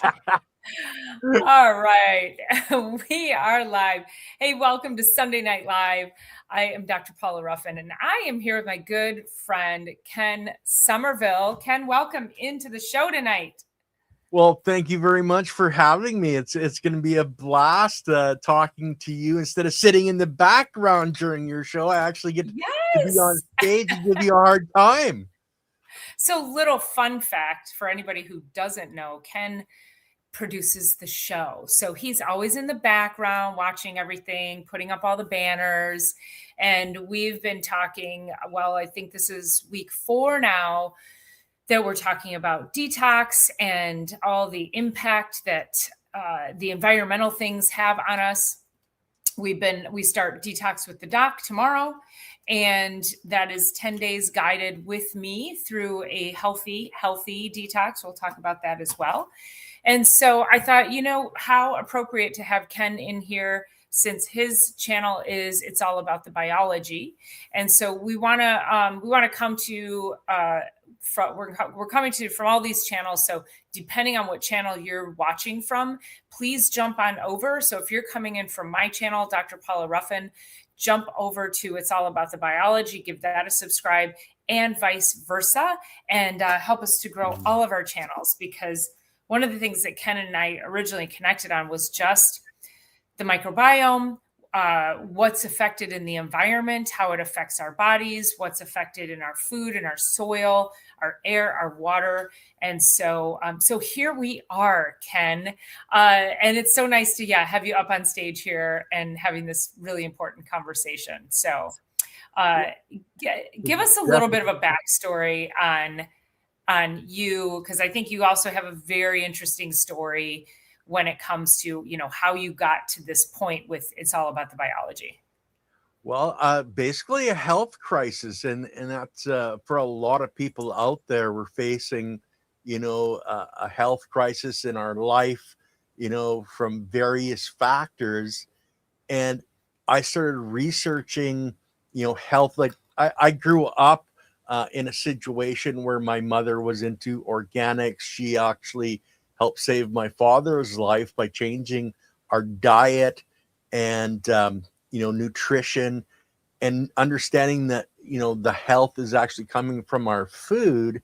All right. We are live. Hey, welcome to Sunday Night Live. I am Dr. Paula Ruffin, and I am here with my good friend, Ken Somerville. Ken, welcome into the show tonight. Well, thank you very much for having me. It's going to be a blast talking to you instead of sitting in the background during your show. I actually get to be on Yes. stage and give you a hard time. So, little fun fact for anybody who doesn't know, Ken produces the show. So he's always in the background watching everything, putting up all the banners. And we've been talking, well, I think this is week 4 now, that we're talking about detox and all the impact that the environmental things have on us. We start Detox with the Doc tomorrow, and that is 10 days guided with me through a healthy detox. We'll talk about that as well. And so I thought, how appropriate to have Ken in here, since his channel is It's All About the Biology. And so we want to come to we're coming to from all these channels. So depending on what channel you're watching from, please jump on over. So if you're coming in from my channel, Dr. Paula Ruffin, jump over to It's All About the Biology, give that a subscribe, and vice versa, and help us to grow all of our channels. Because one of the things that Ken and I originally connected on was just the microbiome, what's affected in the environment, how it affects our bodies, what's affected in our food and our soil, our air, our water. And so here we are, Ken. And it's so nice to have you up on stage here and having this really important conversation. So give us a little bit of a backstory on you, because I think you also have a very interesting story when it comes to, how you got to this point with It's All About the Biology. Well, basically a health crisis, and that's for a lot of people out there. We're facing, a health crisis in our life, from various factors. And I started researching, health. Like I grew up in a situation where my mother was into organics. She actually helped save my father's life by changing our diet and nutrition, and understanding that the health is actually coming from our food.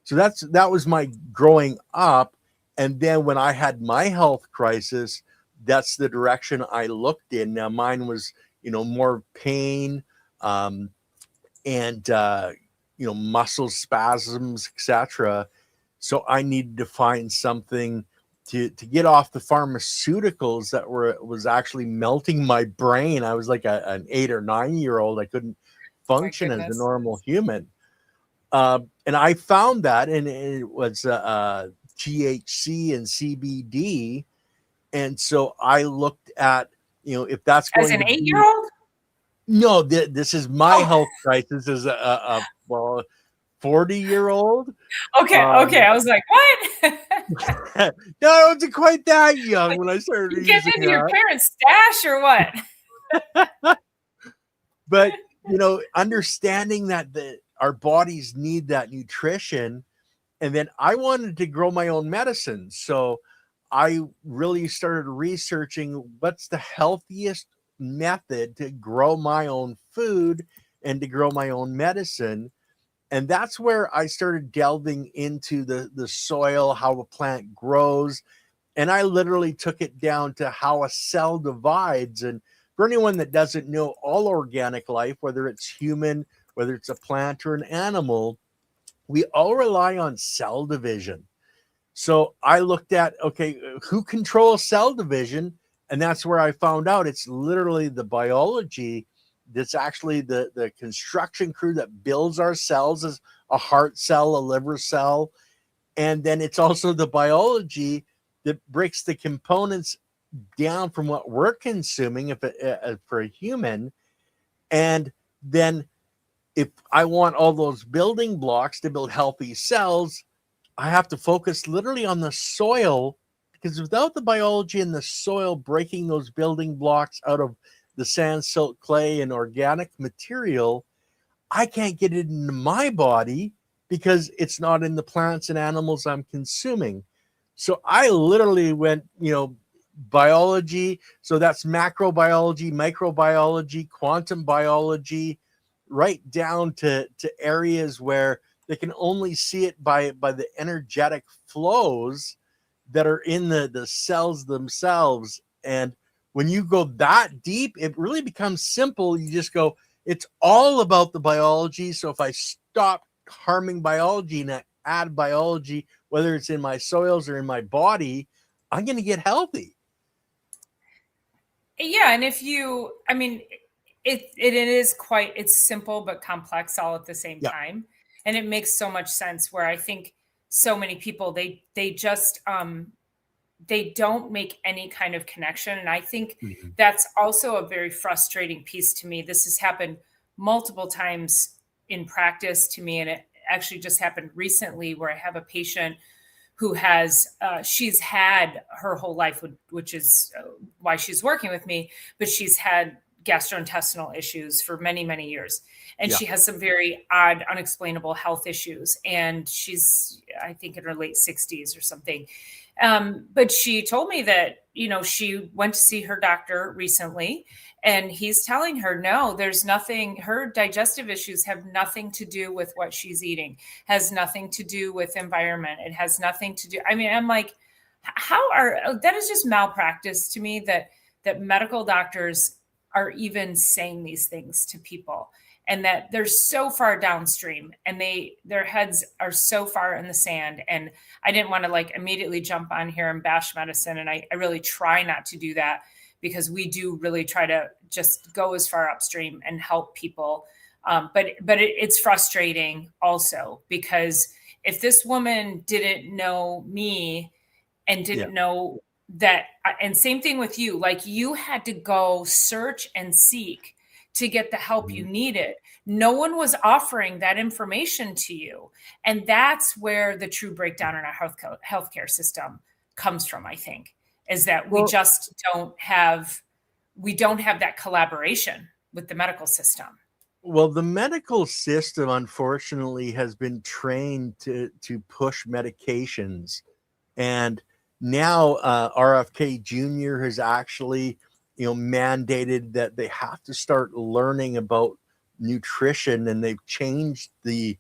So that was my growing up. And then when I had my health crisis, that's the direction I looked in. Now mine was more pain, and muscle spasms, etc. So I needed to find something to get off the pharmaceuticals that was actually melting my brain. I was like an 8 or 9-year-old. I couldn't function as a normal human. And I found that, and it was THC and CBD. And so I looked at, if that's going as an 8-year-old. No, this is my health crisis as a 40-year-old. Okay. I was like, what? No, I wasn't quite that young when I started you get into your parents' stash or what? But understanding that our bodies need that nutrition, and then I wanted to grow my own medicine, so I really started researching what's the healthiest method to grow my own food and to grow my own medicine. And that's where I started delving into the soil, how a plant grows. And I literally took it down to how a cell divides. And for anyone that doesn't know, all organic life, whether it's human, whether it's a plant or an animal, we all rely on cell division. So I looked at, okay, who controls cell division? And that's where I found out it's literally the biology that's actually the construction crew that builds our cells, as a heart cell, a liver cell. And then it's also the biology that breaks the components down from what we're consuming for a human. And then if I want all those building blocks to build healthy cells, I have to focus literally on the soil, because without the biology in the soil breaking those building blocks out of the sand, silt, clay, and organic material, I can't get it into my body because it's not in the plants and animals I'm consuming. So I literally went, biology. So that's macrobiology, microbiology, quantum biology, right down to areas where they can only see it by the energetic flows that are in the cells themselves. And when you go that deep, it really becomes simple. You just go, it's all about the biology. So if I stop harming biology and I add biology, whether it's in my soils or in my body, I'm going to get healthy. Yeah, and if you, I mean, it is quite, it's simple but complex all at the same Yeah. time, and it makes so much sense. Where I think so many people they just they don't make any kind of connection, and I think Mhm. that's also a very frustrating piece to me. This has happened multiple times in practice to me, and it actually just happened recently where I have a patient who has she's had her whole life, which is why she's working with me, but she's had gastrointestinal issues for many, many years. And Yeah. she has some very odd, unexplainable health issues. And she's, I think, in her late 60s or something. But she told me that, she went to see her doctor recently, and he's telling her, no, there's nothing, her digestive issues have nothing to do with what she's eating, has nothing to do with environment. It has nothing to do. I mean, I'm like, that is just malpractice to me, that medical doctors are even saying these things to people, and that they're so far downstream, and their heads are so far in the sand. And I didn't want to like immediately jump on here and bash medicine. And I really try not to do that, because we do really try to just go as far upstream and help people. It's frustrating also, because if this woman didn't know me and Yeah. didn't know that, and same thing with you, like you had to go search and seek to get the help you Mhm. needed. No one was offering that information to you. And that's where the true breakdown in our healthcare system comes from, I think, is that Well, we don't have that collaboration with the medical system. well, the medical system, unfortunately, has been trained to push medications, and now RFK Jr. has actually, mandated that they have to start learning about nutrition, and they've changed the,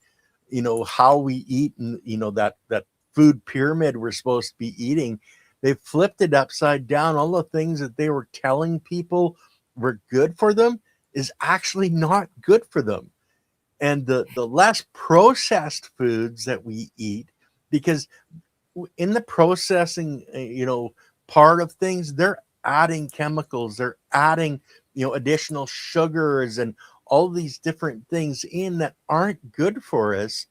how we eat, and that food pyramid we're supposed to be eating. They flipped it upside down. All the things that they were telling people were good for them is actually not good for them. And the less processed foods that we eat, because in the processing, part of things, they're adding chemicals, they're adding, additional sugars and all these different things in that aren't good for us.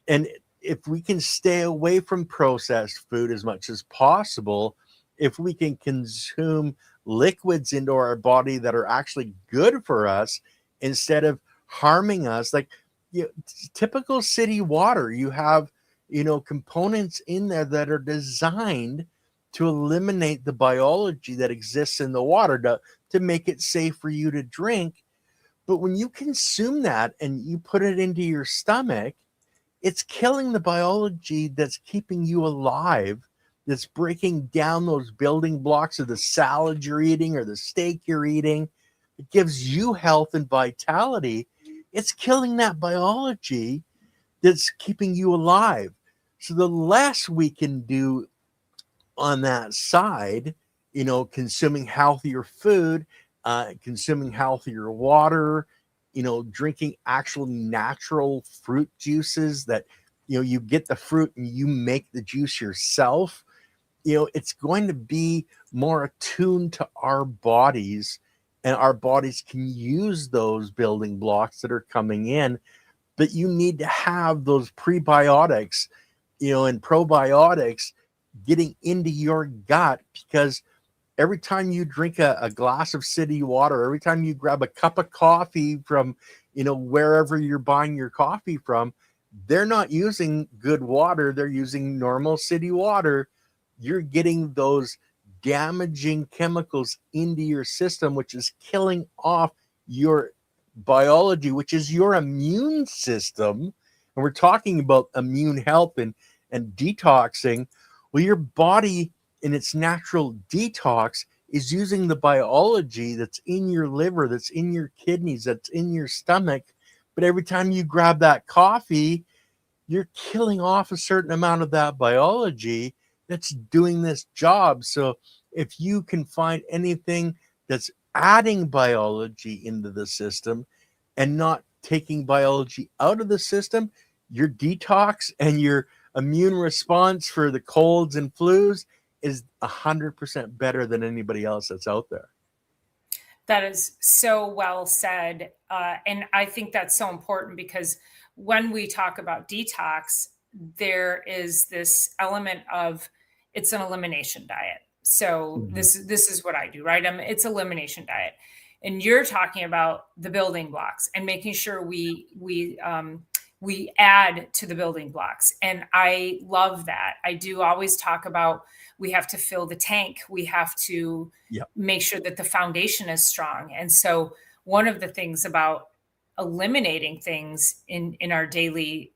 And if we can stay away from processed food as much as possible, if we can consume liquids into our body that are actually good for us instead of harming us, like, typical city water, you have, components in there that are designed to eliminate the biology that exists in the water to make it safe for you to drink. But when you consume that and you put it into your stomach, it's killing the biology that's keeping you alive, that's breaking down those building blocks of the salad you're eating or the steak you're eating. It gives you health and vitality. It's killing that biology that's keeping you alive. So the less we can do on that side, consuming healthier food, consuming healthier water, drinking actual natural fruit juices that, you get the fruit and you make the juice yourself. It's going to be more attuned to our bodies, and our bodies can use those building blocks that are coming in. But you need to have those prebiotics, and probiotics getting into your gut, because every time you drink a glass of city water, every time you grab a cup of coffee from, wherever you're buying your coffee from, they're not using good water. They're using normal city water. You're getting those damaging chemicals into your system, which is killing off your biology, which is your immune system. And we're talking about immune health and detoxing. Well, your body in its natural detox is using the biology that's in your liver, that's in your kidneys, that's in your stomach. But every time you grab that coffee, you're killing off a certain amount of that biology that's doing this job. So if you can find anything that's adding biology into the system and not taking biology out of the system, your detox and your immune response for the colds and flus is 100% better than anybody else that's out there. That is so well said. And I think that's so important because when we talk about detox, there is this element of it's an elimination diet. So Mhm. this is what I do, right? It's elimination diet. And you're talking about the building blocks and making sure we add to the building blocks. And I love that. I do always talk about we have to fill the tank. We have to Yep. make sure that the foundation is strong. And so one of the things about eliminating things in our daily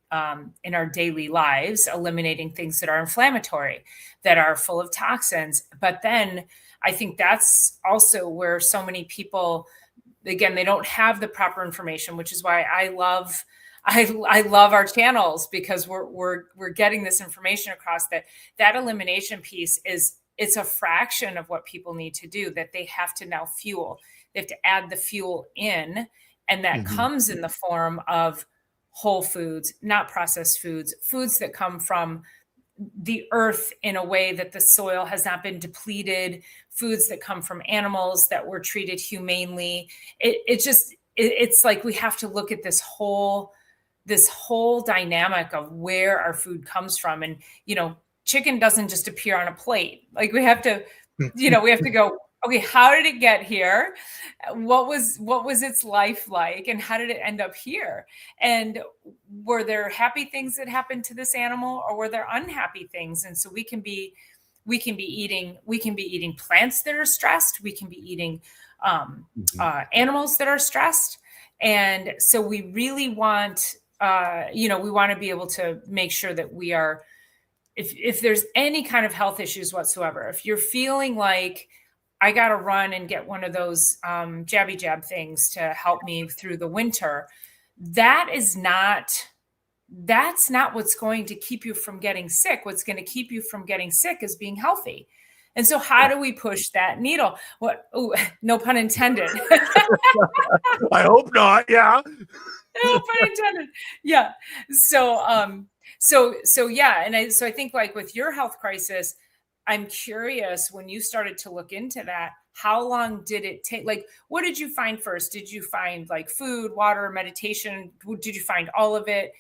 lives, eliminating things that are inflammatory, that are full of toxins. But then I think that's also where so many people, again, they don't have the proper information, which is why I love our channels, because we're getting this information across that elimination piece is, it's a fraction of what people need to do, that they have to now fuel. They have to add the fuel in, and that Mhm. comes in the form of whole foods, not processed foods, foods that come from the earth in a way that the soil has not been depleted, foods that come from animals that were treated humanely. It's like we have to look at this whole dynamic of where our food comes from. And chicken doesn't just appear on a plate. Like we have to go, okay, how did it get here? What was its life like, and how did it end up here? And were there happy things that happened to this animal, or were there unhappy things? And so we can be eating plants that are stressed. We can be eating Mhm. animals that are stressed. And so we really want we want to be able to make sure that we are, if there's any kind of health issues whatsoever, if you're feeling like I got to run and get one of those jabby jab things to help me through the winter, that's not what's going to keep you from getting sick. What's going to keep you from getting sick is being healthy. And so how do we push that needle? What? Oh, no pun intended. I hope not. Yeah. No pun intended. Yeah. So yeah. And I think, like, with your health crisis, I'm curious, when you started to look into that, how long did it take? Like, what did you find first? Did you find like food, water, meditation? Did you find all of it?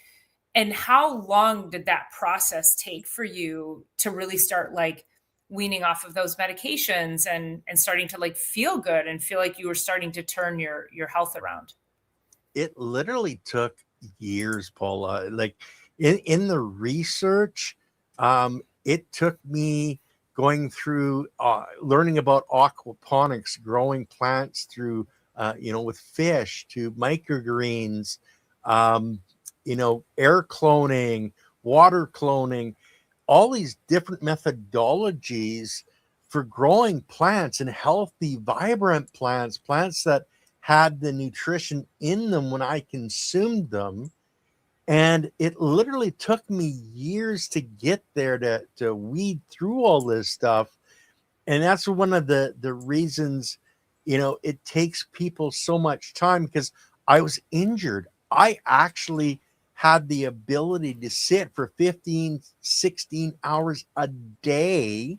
And how long did that process take for you to really start like weaning off of those medications and starting to like feel good and feel like you were starting to turn your health around? It literally took years, Paula. Like in the research, it took me going through learning about aquaponics, growing plants through with fish, to microgreens, um, air cloning, water cloning, all these different methodologies for growing plants, and healthy, vibrant plants, plants that had the nutrition in them when I consumed them. And it literally took me years to get there, to weed through all this stuff. And that's one of the reasons, it takes people so much time, because I was injured. I actually had the ability to sit for 15, 16 hours a day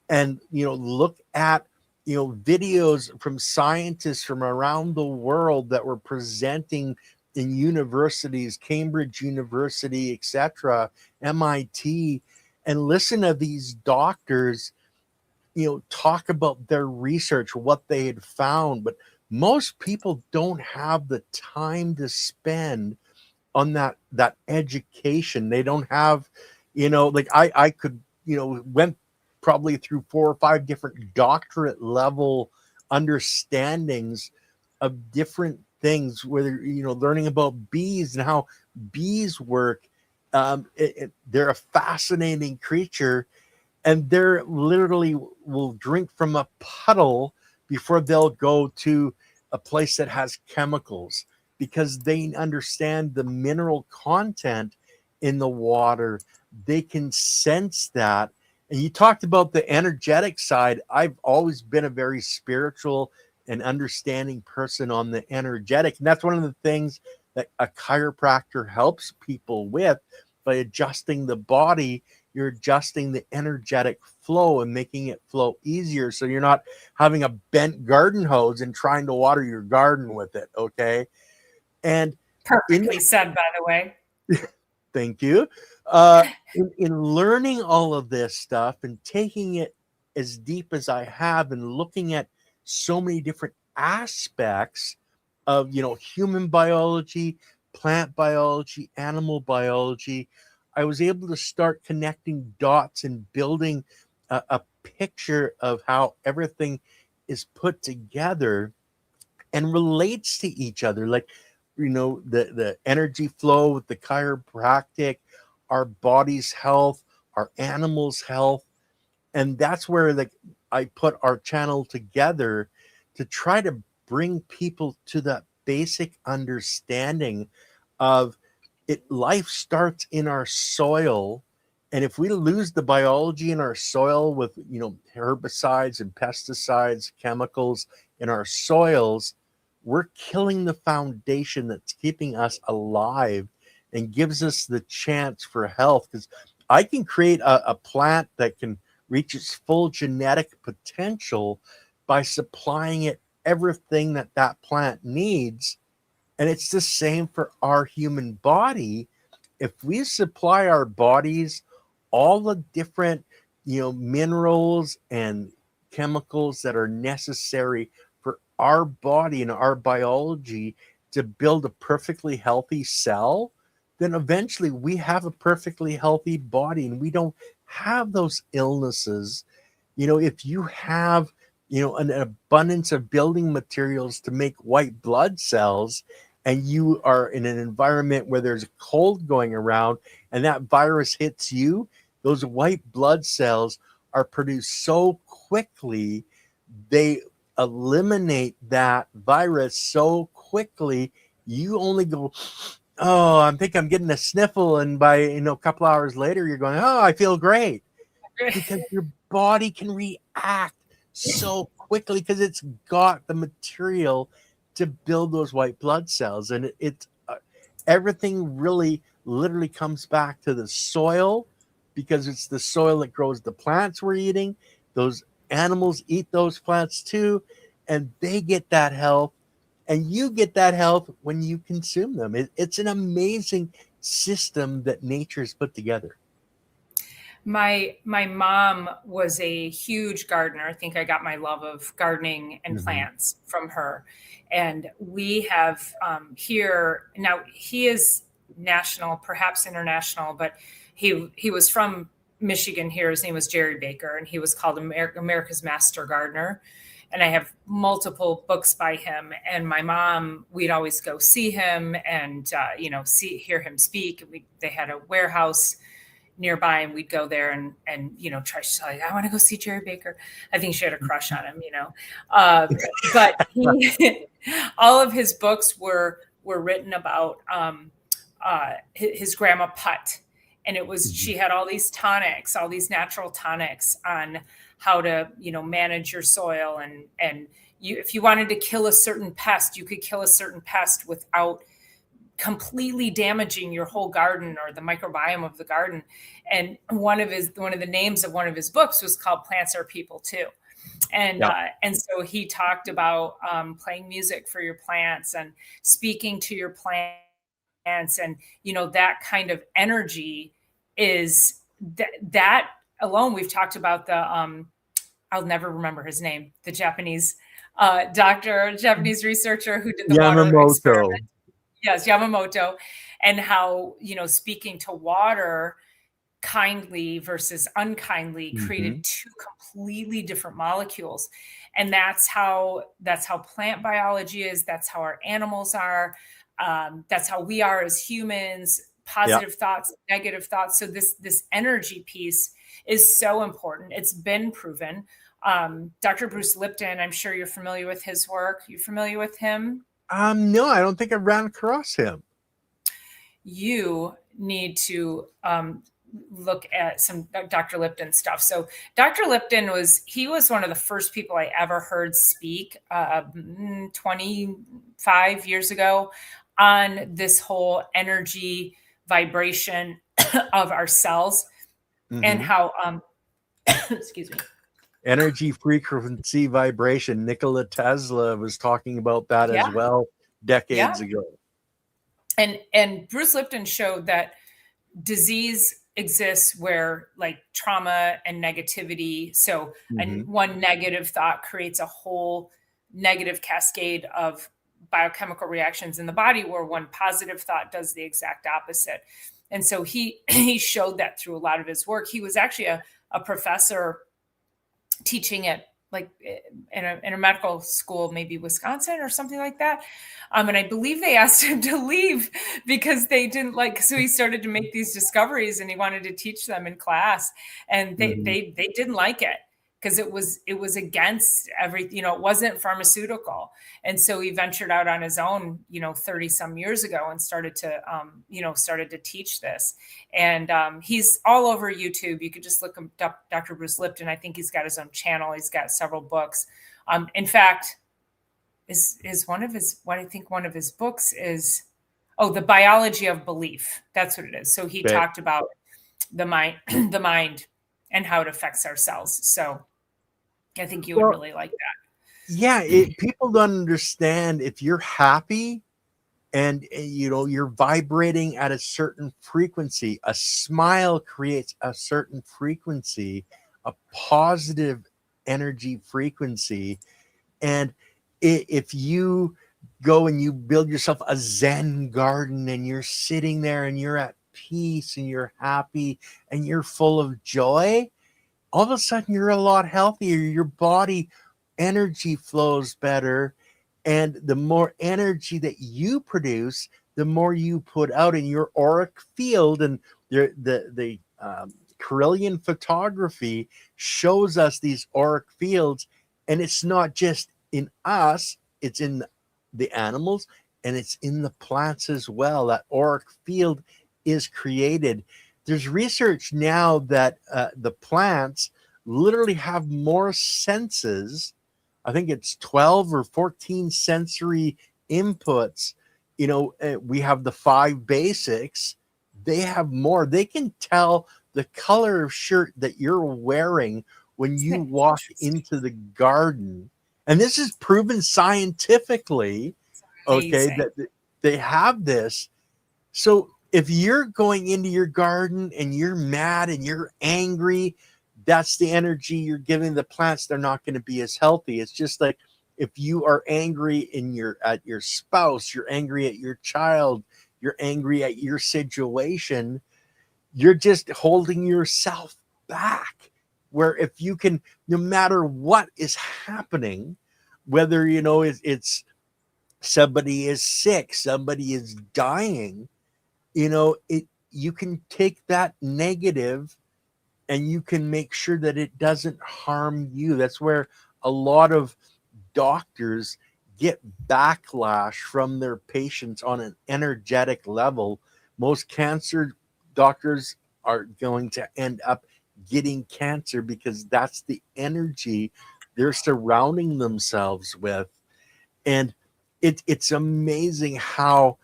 and look at videos from scientists from around the world that were presenting in universities, Cambridge University, etc., MIT, and listen to these doctors talk about their research, what they had found. But most people don't have the time to spend on that education. They don't have, like I could, went probably through 4 or 5 different doctorate level understandings of different things, whether learning about bees and how bees work. They're a fascinating creature, and they're literally will drink from a puddle before they'll go to a place that has chemicals, because they understand the mineral content in the water. They can sense that. And you talked about the energetic side. I've always been a very spiritual and understanding person on the energetic. And that's one of the things that a chiropractor helps people with. By adjusting the body, you're adjusting the energetic flow and making it flow easier. So you're not having a bent garden hose and trying to water your garden with it. Okay. And Perfectly said, by the way. thank you. In learning all of this stuff and taking it as deep as I have, and looking at so many different aspects of, human biology, plant biology, animal biology, I was able to start connecting dots and building a picture of how everything is put together and relates to each other. Like, the energy flow with the chiropractic, our body's health, our animals' health. And that's where I put our channel together to try to bring people to that basic understanding of it. Life starts in our soil, and if we lose the biology in our soil with herbicides and pesticides, chemicals in our soils, we're killing the foundation that's keeping us alive and gives us the chance for health. Because I can create a plant that can reach its full genetic potential by supplying it everything that that plant needs. And it's the same for our human body. If we supply our bodies all the different, minerals and chemicals that are necessary for our body and our biology to build a perfectly healthy cell, then eventually we have a perfectly healthy body and we don't have those illnesses. If you have, an abundance of building materials to make white blood cells, and you are in an environment where there's a cold going around and that virus hits you, those white blood cells are produced so quickly, they eliminate that virus so quickly. You only go, oh, I think I'm getting a sniffle, and by a couple hours later, you're going, oh, I feel great, because your body can react so quickly because it's got the material to build those white blood cells. And it's everything really literally comes back to the soil, because it's the soil that grows the plants we're eating. Those animals eat those plants too, and they get that health, and you get that health when you consume them. It's an amazing system that nature's put together. My mom was a huge gardener. I think I got my love of gardening and plants from her. And we have here now. He is national, perhaps international, but he was from Michigan. Here, his name was Jerry Baker, and he was called America's Master Gardener. And I have multiple books by him. And my mom, we'd always go see him and hear him speak. They had a warehouse nearby, and we'd go there and try to like, I want to go see Jerry Baker. I think she had a crush on him, but all of his books were written about his grandma Putt. And it was, she had all these tonics, all these natural tonics on how to, manage your soil. And if you wanted to kill a certain pest, you could kill a certain pest without completely damaging your whole garden or the microbiome of the garden. And one of the names of one of his books was called Plants Are People Too. And so he talked about playing music for your plants and speaking to your plants, and that kind of energy is that alone. We've talked about the I'll never remember his name, the Japanese Japanese researcher who did the water experiment. Yes, Yamamoto, and how, speaking to water kindly versus unkindly created two completely different molecules. And that's how plant biology is. That's how our animals are. That's how we are as humans, positive thoughts, negative thoughts. So this energy piece is so important. It's been proven. Dr. Bruce Lipton, I'm sure you're familiar with his work. You familiar with him? No, I don't think I ran across him. You need to look at some Dr. Lipton stuff. So Dr. Lipton he was one of the first people I ever heard speak 25 years ago on this whole energy vibration of our cells and how excuse me. Energy, frequency, vibration. Nikola Tesla was talking about that as well decades ago. And Bruce Lipton showed that disease exists where like trauma and negativity. So one negative thought creates a whole negative cascade of biochemical reactions in the body, where one positive thought does the exact opposite. And so he showed that through a lot of his work. He was actually a professor teaching at like in a medical school, maybe Wisconsin or something like that. And I believe they asked him to leave because they didn't like, so he started to make these discoveries and he wanted to teach them in class, and they didn't like it because it was against everything, it wasn't pharmaceutical. And so he ventured out on his own, 30 some years ago and started to teach this. And he's all over YouTube. You could just look up Dr. Bruce Lipton. I think he's got his own channel. He's got several books. In fact, is one of his books is, The Biology of Belief. That's what it is. So he talked about the mind and how it affects our cells. So I think you would really like that. Yeah, people don't understand, if you're happy and you're vibrating at a certain frequency, a smile creates a certain frequency, a positive energy frequency. And if you go and you build yourself a Zen garden and you're sitting there and you're at peace and you're happy and you're full of joy, all of a sudden you're a lot healthier. Your body energy flows better. And the more energy that you produce, the more you put out in your auric field. And the Carillion photography shows us these auric fields. And it's not just in us, it's in the animals and it's in the plants as well. That auric field is created. There's research now that the plants literally have more senses. I think it's 12 or 14 sensory inputs. We have the 5 basics. They have more. They can tell the color of shirt that you're wearing when you walk into the garden. And this is proven scientifically, okay, that they have this. So if you're going into your garden and you're mad and you're angry, that's the energy you're giving the plants. They're not going to be as healthy. It's just like if you are angry at your spouse, you're angry at your child, you're angry at your situation, you're just holding yourself back. Where if you can, no matter what is happening, whether it's somebody is sick, somebody is dying, you can take that negative and you can make sure that it doesn't harm you. That's where a lot of doctors get backlash from their patients on an energetic level. Most cancer doctors are going to end up getting cancer because that's the energy they're surrounding themselves with. And it's amazing how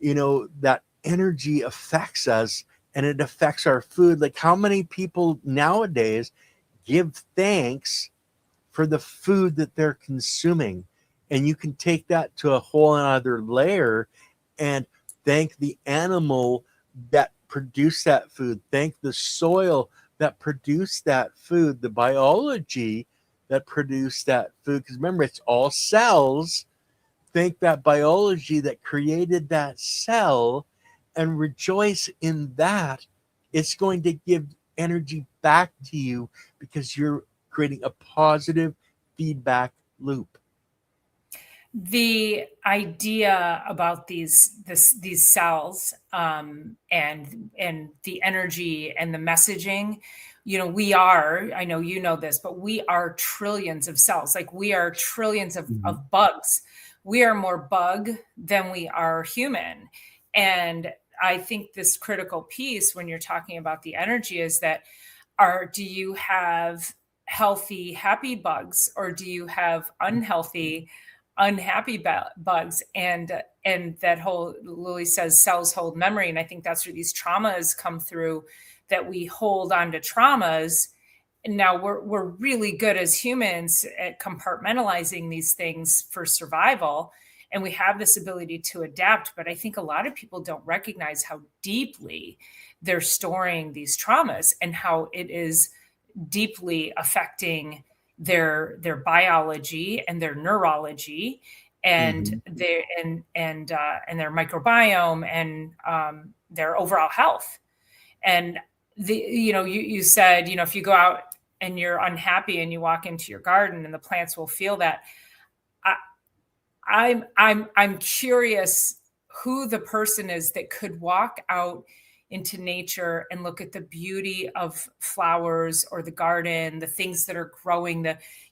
that energy affects us, and it affects our food. Like, how many people nowadays give thanks for the food that they're consuming? And you can take that to a whole other layer and thank the animal that produced that food, thank the soil that produced that food, the biology that produced that food. Because remember, it's all cells. Thank that biology that created that cell and rejoice in that. It's going to give energy back to you because you're creating a positive feedback loop. The idea about these cells and the energy and the messaging I know you know this, but we are trillions of cells. Like we are trillions Mhm. of bugs. We are more bug than we are human. And I think this critical piece when you're talking about the energy is that do you have healthy, happy bugs, or do you have unhealthy, unhappy bugs? And that whole Lily says cells hold memory. And I think that's where these traumas come through, that we hold on to traumas. And now we're really good as humans at compartmentalizing these things for survival. And we have this ability to adapt. But I think a lot of people don't recognize how deeply they're storing these traumas and how it is deeply affecting their biology and their neurology and Mhm. their microbiome and their overall health. And you said, if you go out and you're unhappy and you walk into your garden and the plants will feel that. I, I'm curious who the person is that could walk out into nature and look at the beauty of flowers or the garden, the things that are growing,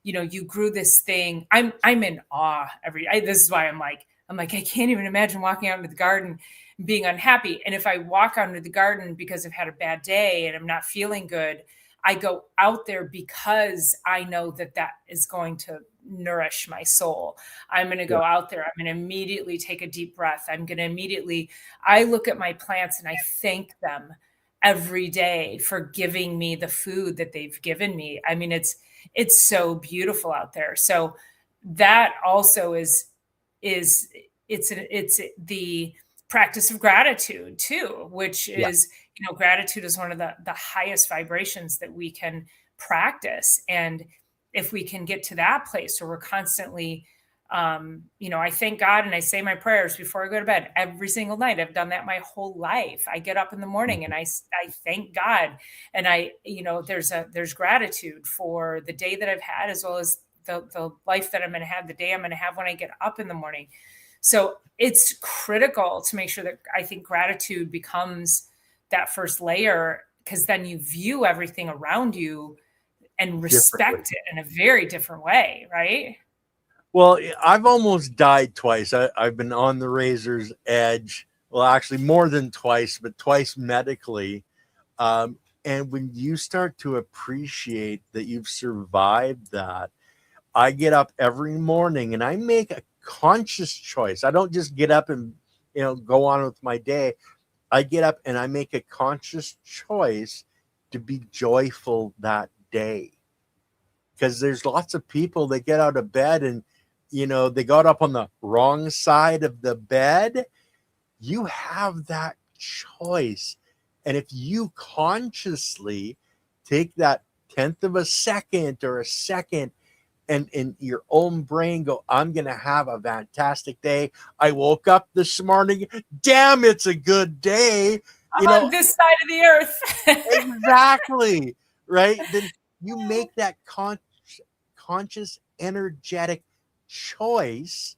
you grew this thing. I'm in awe this is why I'm like, I can't even imagine walking out into the garden and being unhappy. And if I walk out into the garden because I've had a bad day and I'm not feeling good, I go out there because I know that that is going to nourish my soul. I'm going to Yeah. go out there. I'm going to immediately take a deep breath. I look at my plants and I thank them every day for giving me the food that they've given me. I mean, it's so beautiful out there. So that also is it's the practice of gratitude too, which Yeah. is, gratitude is one of the highest vibrations that we can practice. And if we can get to that place where we're constantly, I thank God and I say my prayers before I go to bed every single night. I've done that my whole life. I get up in the morning and Mhm. I thank God. And there's gratitude for the day that I've had, as well as the life that I'm going to have, the day I'm going to have when I get up in the morning. So it's critical to make sure that I think gratitude becomes that first layer, because then you view everything around you and Differently. respect it in a very different way, right? Well, I've almost died twice. I've been on the razor's edge. Well, actually, more than twice, but twice medically. And when you start to appreciate that you've survived that, I get up every morning and I make a conscious choice. I don't just get up and go on with my day. I get up and I make a conscious choice to be joyful that day. Because there's lots of people that get out of bed and they got up on the wrong side of the bed. You have that choice. And if you consciously take that tenth of a second or a second and in your own brain go, I'm going to have a fantastic day. I woke up this morning. Damn, it's a good day. You I'm know, on this side of the earth. exactly. Right. Then you make that conscious, energetic choice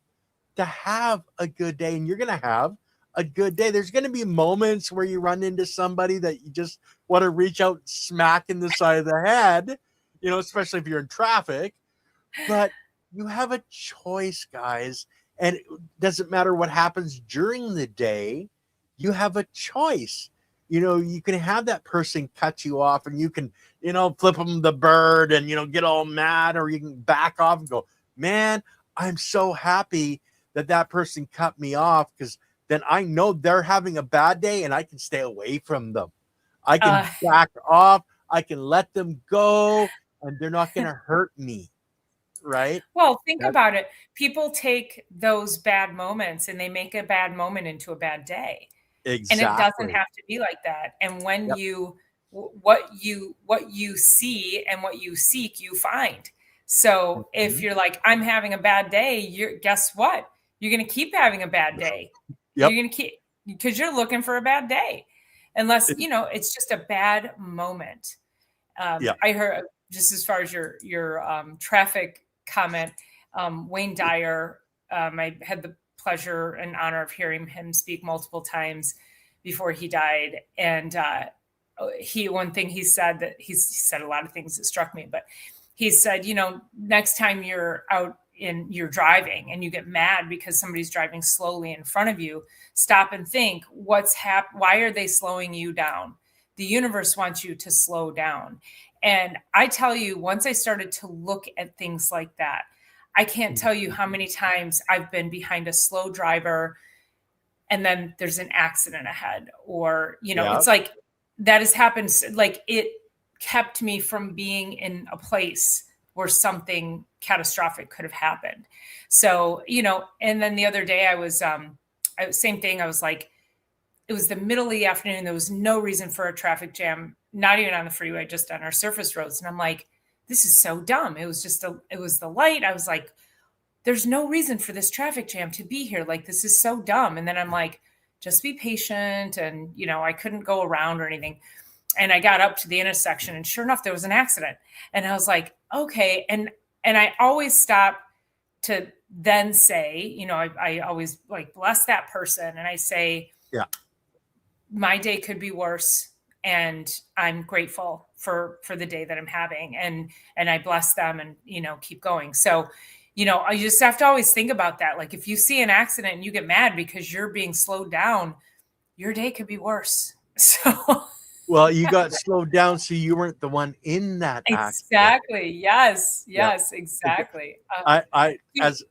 to have a good day, and you're going to have a good day. There's going to be moments where you run into somebody that you just want to reach out, smack in the side of the head, especially if you're in traffic. But you have a choice, guys. And it doesn't matter what happens during the day, you have a choice. You can have that person cut you off and you can, flip them the bird and, get all mad, or you can back off and go, man, I'm so happy that that person cut me off, because then I know they're having a bad day and I can stay away from them. I can uh, back off. I can let them go and they're not going to hurt me. Right? well, think That about it. People take those bad moments and they make a bad moment into a bad day. And it doesn't exactly. have to be like that. And when Yep. what you see and what you seek, you find. So if Mhm. you're like, I'm having a bad day, guess what? You're going to keep having a bad day. Yep. You're going to keep, because you're looking for a bad day, unless, It- it's just a bad moment. yeah. I heard, just as far as your traffic comment, Wayne Dyer. I had the pleasure and honor of hearing him speak multiple times before he died, and one thing he said, that he said a lot of things that struck me, but he said, next time you're out you're driving and you get mad because somebody's driving slowly in front of you, stop and think, why are they slowing you down? The universe wants you to slow down. And I tell you, once I started to look at things like that, I can't tell you how many times I've been behind a slow driver and then there's an accident ahead, or, it's like that has happened. Like, it kept me from being in a place where something catastrophic could have happened. So, and then the other day same thing. I was like, it was the middle of the afternoon. There was no reason for a traffic jam, not even on the freeway, just on our surface roads. And I'm like, this is so dumb. It was the light. I was like, there's no reason for this traffic jam to be here. Like, this is so dumb. And then I'm like, just be patient. And, I couldn't go around or anything. And I got up to the intersection and sure enough, there was an accident. And I was like, okay. And I always stop to then say, I always like bless that person. And I say, yeah, my day could be worse. And I'm grateful for the day that I'm having, and I bless them and, keep going. So, I just have to always think about that. Like, if you see an accident and you get mad because you're being slowed down, your day could be worse. So, well, you got slowed down, so you weren't the one in that accident. Exactly. Yes. Exactly.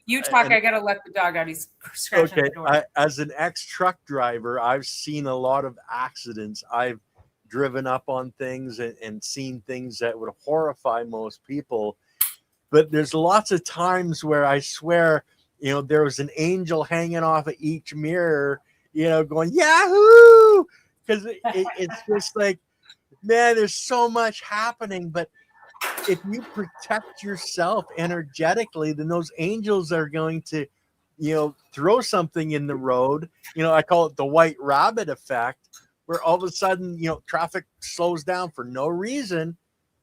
You talk. I got to let the dog out. He's scratching at the door. As an ex-truck driver, I've seen a lot of accidents. I've driven up on things and seen things that would horrify most people. But there's lots of times where I swear, there was an angel hanging off of each mirror, going, Yahoo! Because it's just like, man, there's so much happening. But if you protect yourself energetically, then those angels are going to, throw something in the road. I call it the white rabbit effect, where all of a sudden, traffic slows down for no reason,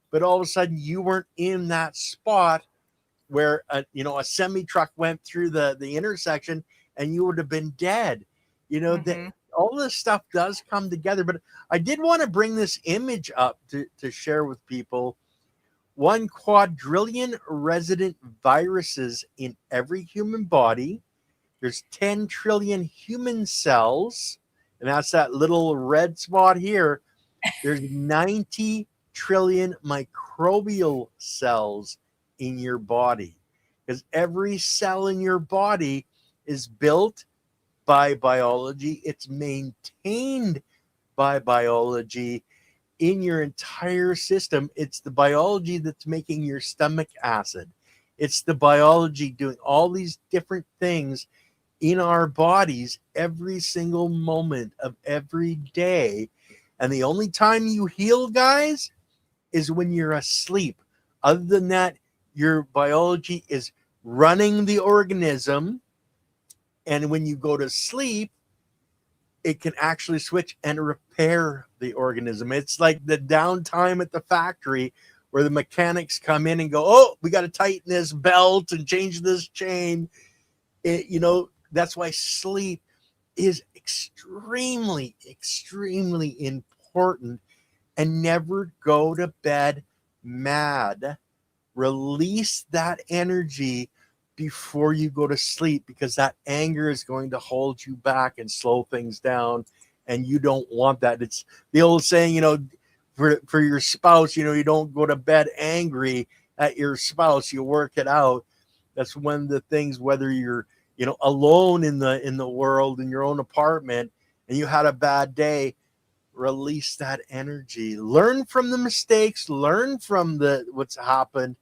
but all of a sudden you weren't in that spot where a semi truck went through the intersection and you would have been dead. That all this stuff does come together. But I did want to bring this image up to share with people. 1 quadrillion resident viruses in every human body. There's 10 trillion human cells. And that's that little red spot here. There's 90 trillion microbial cells in your body. Because every cell in your body is built by biology. It's maintained by biology in your entire system. It's the biology that's making your stomach acid. It's the biology doing all these different things in our bodies every single moment of every day. And the only time you heal, guys, is when you're asleep. Other than that, your biology is running the organism. And when you go to sleep, it can actually switch and repair the organism. It's like the downtime at the factory where the mechanics come in and go, oh, we got to tighten this belt and change this chain. That's why sleep is extremely, extremely important. And never go to bed mad. Release that energy before you go to sleep, because that anger is going to hold you back and slow things down. And you don't want that. It's the old saying, for your spouse, you don't go to bed angry at your spouse, you work it out. That's one of the things, whether you're alone in the world, in your own apartment, and you had a bad day, release that energy. Learn from the mistakes, learn from what's happened,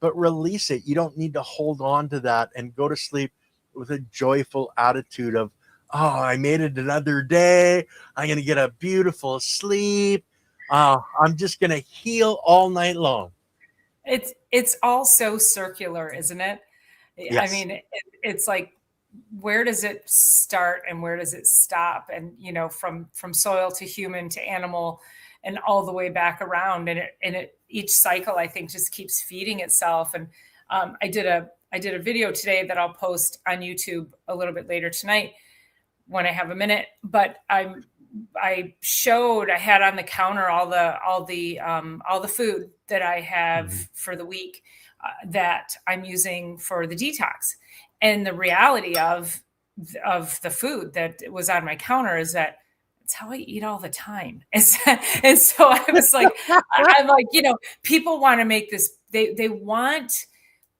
but release it. You don't need to hold on to that, and go to sleep with a joyful attitude of, oh, I made it another day. I'm going to get a beautiful sleep. I'm just going to heal all night long. It's all so circular, isn't it? Yes. I mean, it's like, where does it start and where does it stop? And, from soil to human to animal and all the way back around. And each cycle, I think, just keeps feeding itself. And I did a video today that I'll post on YouTube a little bit later tonight when I have a minute, but I'm I had on the counter all the food that I have for the week that I'm using for the detox. And the reality of the food that was on my counter is that it's how I eat all the time. And so I was like, I'm like, people want to make this, they want,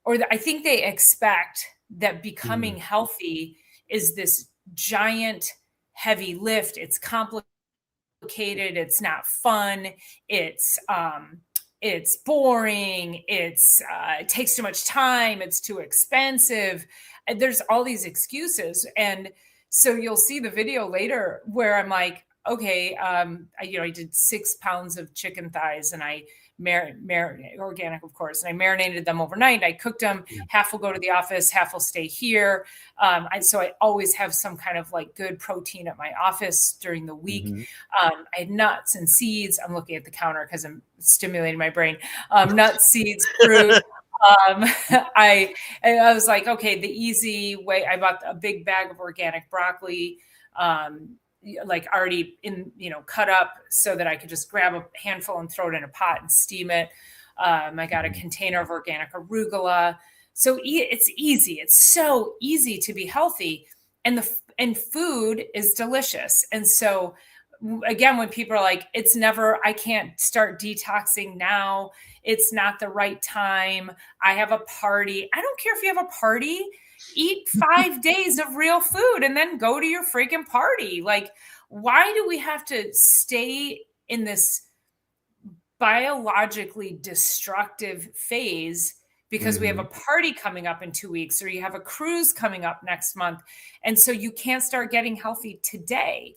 or I think they expect that becoming healthy is this giant, heavy lift. It's complicated. It's not fun. It's boring. It takes too much time. It's too expensive. And there's all these excuses. And so you'll see the video later where I'm like, okay, I did 6 pounds of chicken thighs and I marinated, organic, of course, and I marinated them overnight. I cooked them. Half will go to the office, half will stay here. So I always have some kind of like good protein at my office during the week. I had nuts and seeds. I'm looking at the counter because I'm stimulating my brain. Nuts, seeds, fruit. I was like, okay, the easy way. I bought a big bag of organic broccoli, like already cut up so that I could just grab a handful and throw it in a pot and steam it. I got a container of organic arugula. So it's easy. It's so easy to be healthy, and food is delicious. And so again, when people are like, I can't start detoxing now. It's not the right time. I have a party. I don't care if you have a party. Eat 5 days of real food and then go to your freaking party. Like, why do we have to stay in this biologically destructive phase because we have a party coming up in 2 weeks, or you have a cruise coming up next month, and so you can't start getting healthy today?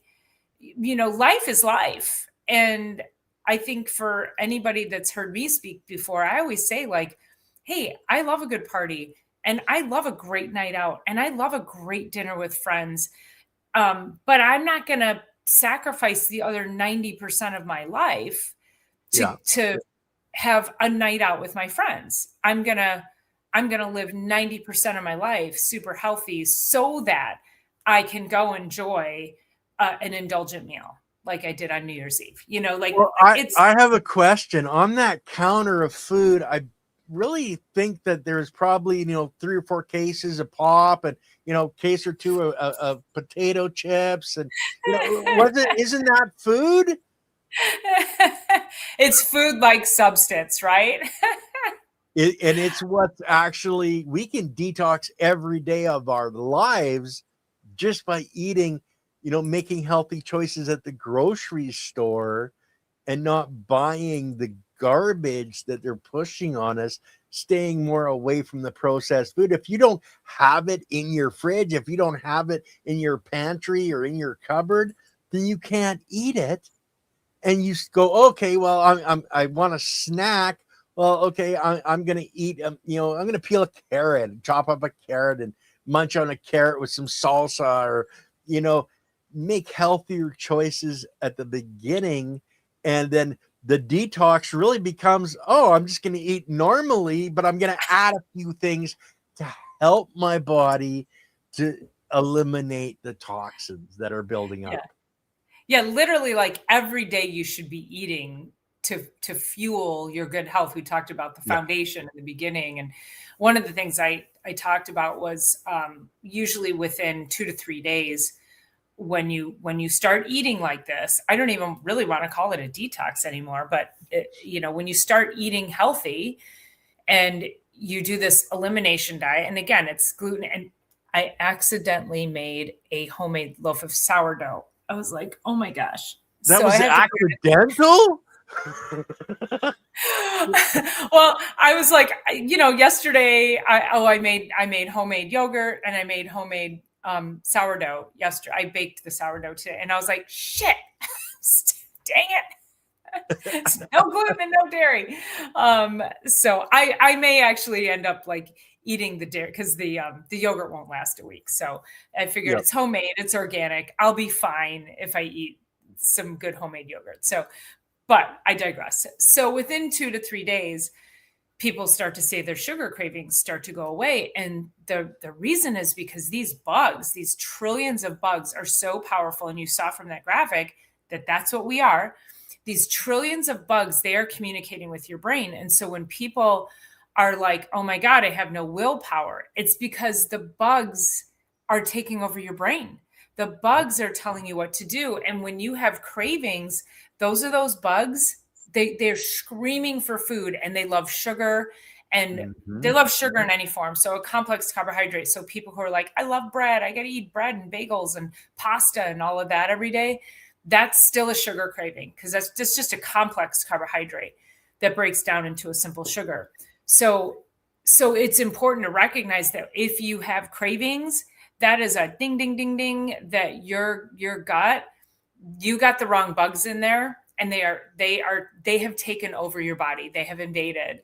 Life is life. And I think for anybody that's heard me speak before, I always say, like, hey, I love a good party. And I love a great night out, and I love a great dinner with friends. But I'm not going to sacrifice the other 90% of my life to have a night out with my friends. I'm going to live 90% of my life super healthy so that I can go enjoy an indulgent meal like I did on New Year's Eve. I have a question on that counter of food. I really think that there's probably 3 or 4 cases of pop and case or two of potato chips, and isn't that food? It's food like substance, right? And it's what's actually, we can detox every day of our lives just by eating, making healthy choices at the grocery store and not buying the garbage that they're pushing on us, staying more away from the processed food. If you don't have it in your fridge, if you don't have it in your pantry or in your cupboard, then you can't eat it. And you go, okay, well, I want a snack. Well, okay, I'm going to eat, I'm going to peel a carrot, chop up a carrot and munch on a carrot with some salsa, or, make healthier choices at the beginning. And then the detox really becomes, I'm just going to eat normally, but I'm going to add a few things to help my body to eliminate the toxins that are building up. Yeah, literally, like every day you should be eating to fuel your good health. We talked about the foundation in the beginning. And one of the things I talked about was usually within 2 to 3 days, when you start eating like this, I don't even really want to call it a detox anymore, but when you start eating healthy and you do this elimination diet, and again, it's gluten, and I accidentally made a homemade loaf of sourdough. I was like, oh my gosh. That was accidental? Well, I was like, yesterday I made homemade yogurt, and I made homemade sourdough yesterday. I baked the sourdough today, and I was like, shit, dang it. It's no gluten and no dairy. So I may actually end up like eating the dairy because the yogurt won't last a week. So I figured it's homemade, it's organic. I'll be fine if I eat some good homemade yogurt. So, but I digress. So within 2 to 3 days, people start to say their sugar cravings start to go away. And the reason is because these bugs, these trillions of bugs, are so powerful. And you saw from that graphic that that's what we are. These trillions of bugs, they are communicating with your brain. And so when people are like, oh my God, I have no willpower, it's because the bugs are taking over your brain. The bugs are telling you what to do. And when you have cravings, those are those bugs. They're screaming for food, and they love sugar, and they love sugar in any form. So a complex carbohydrate. So people who are like, I love bread, I got to eat bread and bagels and pasta and all of that every day, that's still a sugar craving, because that's just a complex carbohydrate that breaks down into a simple sugar. So it's important to recognize that if you have cravings, that is a ding, ding, ding, ding, that your gut, you got the wrong bugs in there, and they have taken over your body. They have invaded.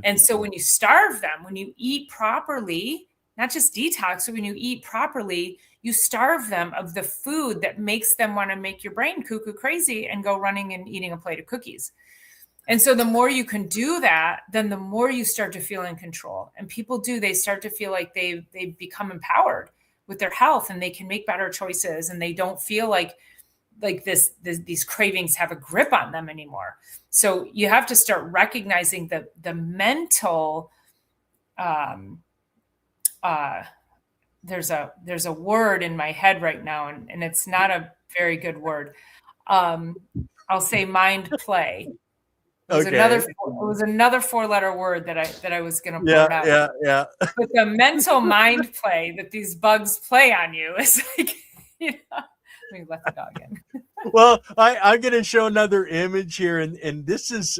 And so when you starve them, when you eat properly, not just detox, but when you eat properly, you starve them of the food that makes them want to make your brain cuckoo crazy and go running and eating a plate of cookies. And so the more you can do that, then the more you start to feel in control. And people they start to feel like they become empowered with their health, and they can make better choices, and they don't feel like these cravings have a grip on them anymore. So you have to start recognizing the mental, there's a word in my head right now, and it's not a very good word. I'll say mind play. It was another 4-letter word that I was going to blurt out. Yeah. But the mental mind play that these bugs play on you is like, let me let the dog in. Well, I'm going to show another image here, and this is,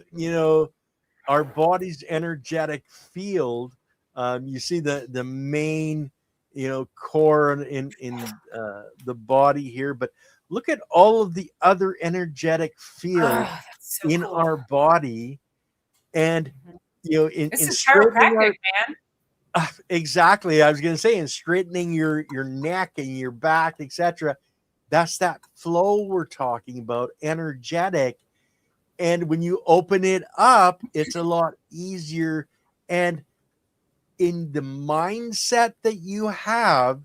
our body's energetic field. You see the main, core in the body here, but look at all of the other energetic fields in our body, and this is chiropractic, man. Exactly. I was going to say, in straightening your neck and your back, etc. That's that flow we're talking about, energetic. And when you open it up, it's a lot easier. And in the mindset that you have,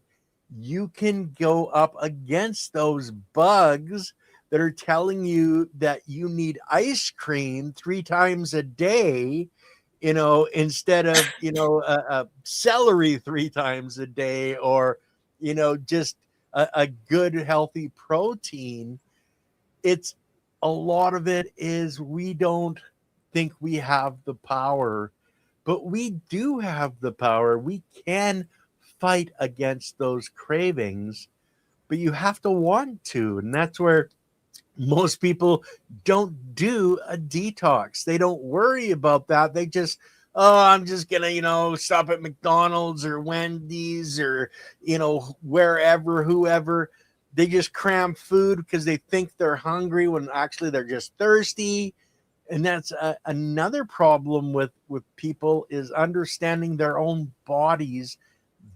you can go up against those bugs that are telling you that you need ice cream 3 times a day, instead of, celery 3 times a day, or, just a good, healthy protein. It's a lot of it is we don't think we have the power, but we do have the power. We can fight against those cravings, but you have to want to. And that's where most people don't do a detox. They don't worry about that. They just, I'm just gonna, stop at McDonald's or Wendy's or, wherever, whoever. They just cram food because they think they're hungry when actually they're just thirsty. And that's another problem with people, is understanding their own bodies,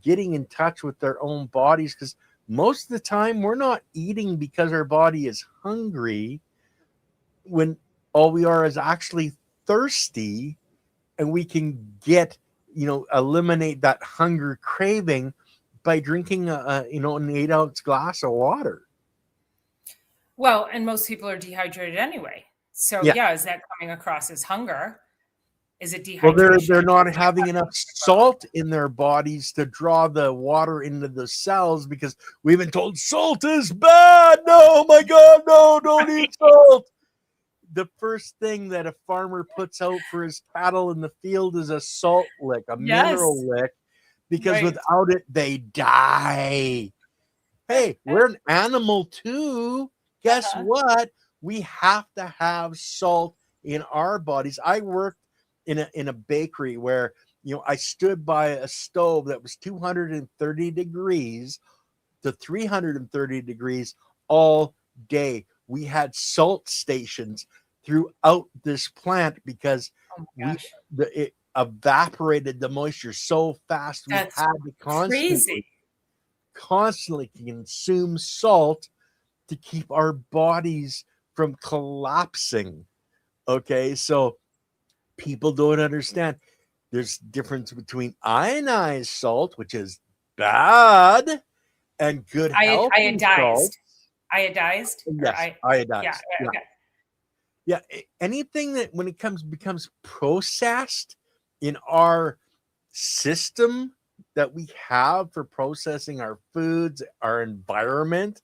getting in touch with their own bodies. Because most of the time we're not eating because our body is hungry, when all we are is actually thirsty. And we can eliminate that hunger craving by drinking an 8-ounce glass of water. Well, and most people are dehydrated anyway. So yeah, is that coming across as hunger? Is it dehydration? Well, they're not having enough salt in their bodies to draw the water into the cells, because we've been told salt is bad. No, my God, no, don't eat salt. The first thing that a farmer puts out for his cattle in the field is a salt lick, a mineral lick, because without it, they die. Hey, we're an animal too. Guess what? We have to have salt in our bodies. I worked in a bakery where, I stood by a stove that was 230 degrees to 330 degrees all day. We had salt stations throughout this plant because it evaporated the moisture so fast. We had to constantly consume salt to keep our bodies from collapsing. Okay, so people don't understand. There's difference between ionized salt, which is bad, and good healthy salt. Iodized or Yes, yeah, iodized. yeah, Yeah. okay. Yeah. Anything that when it becomes processed in our system that we have for processing our foods, our environment,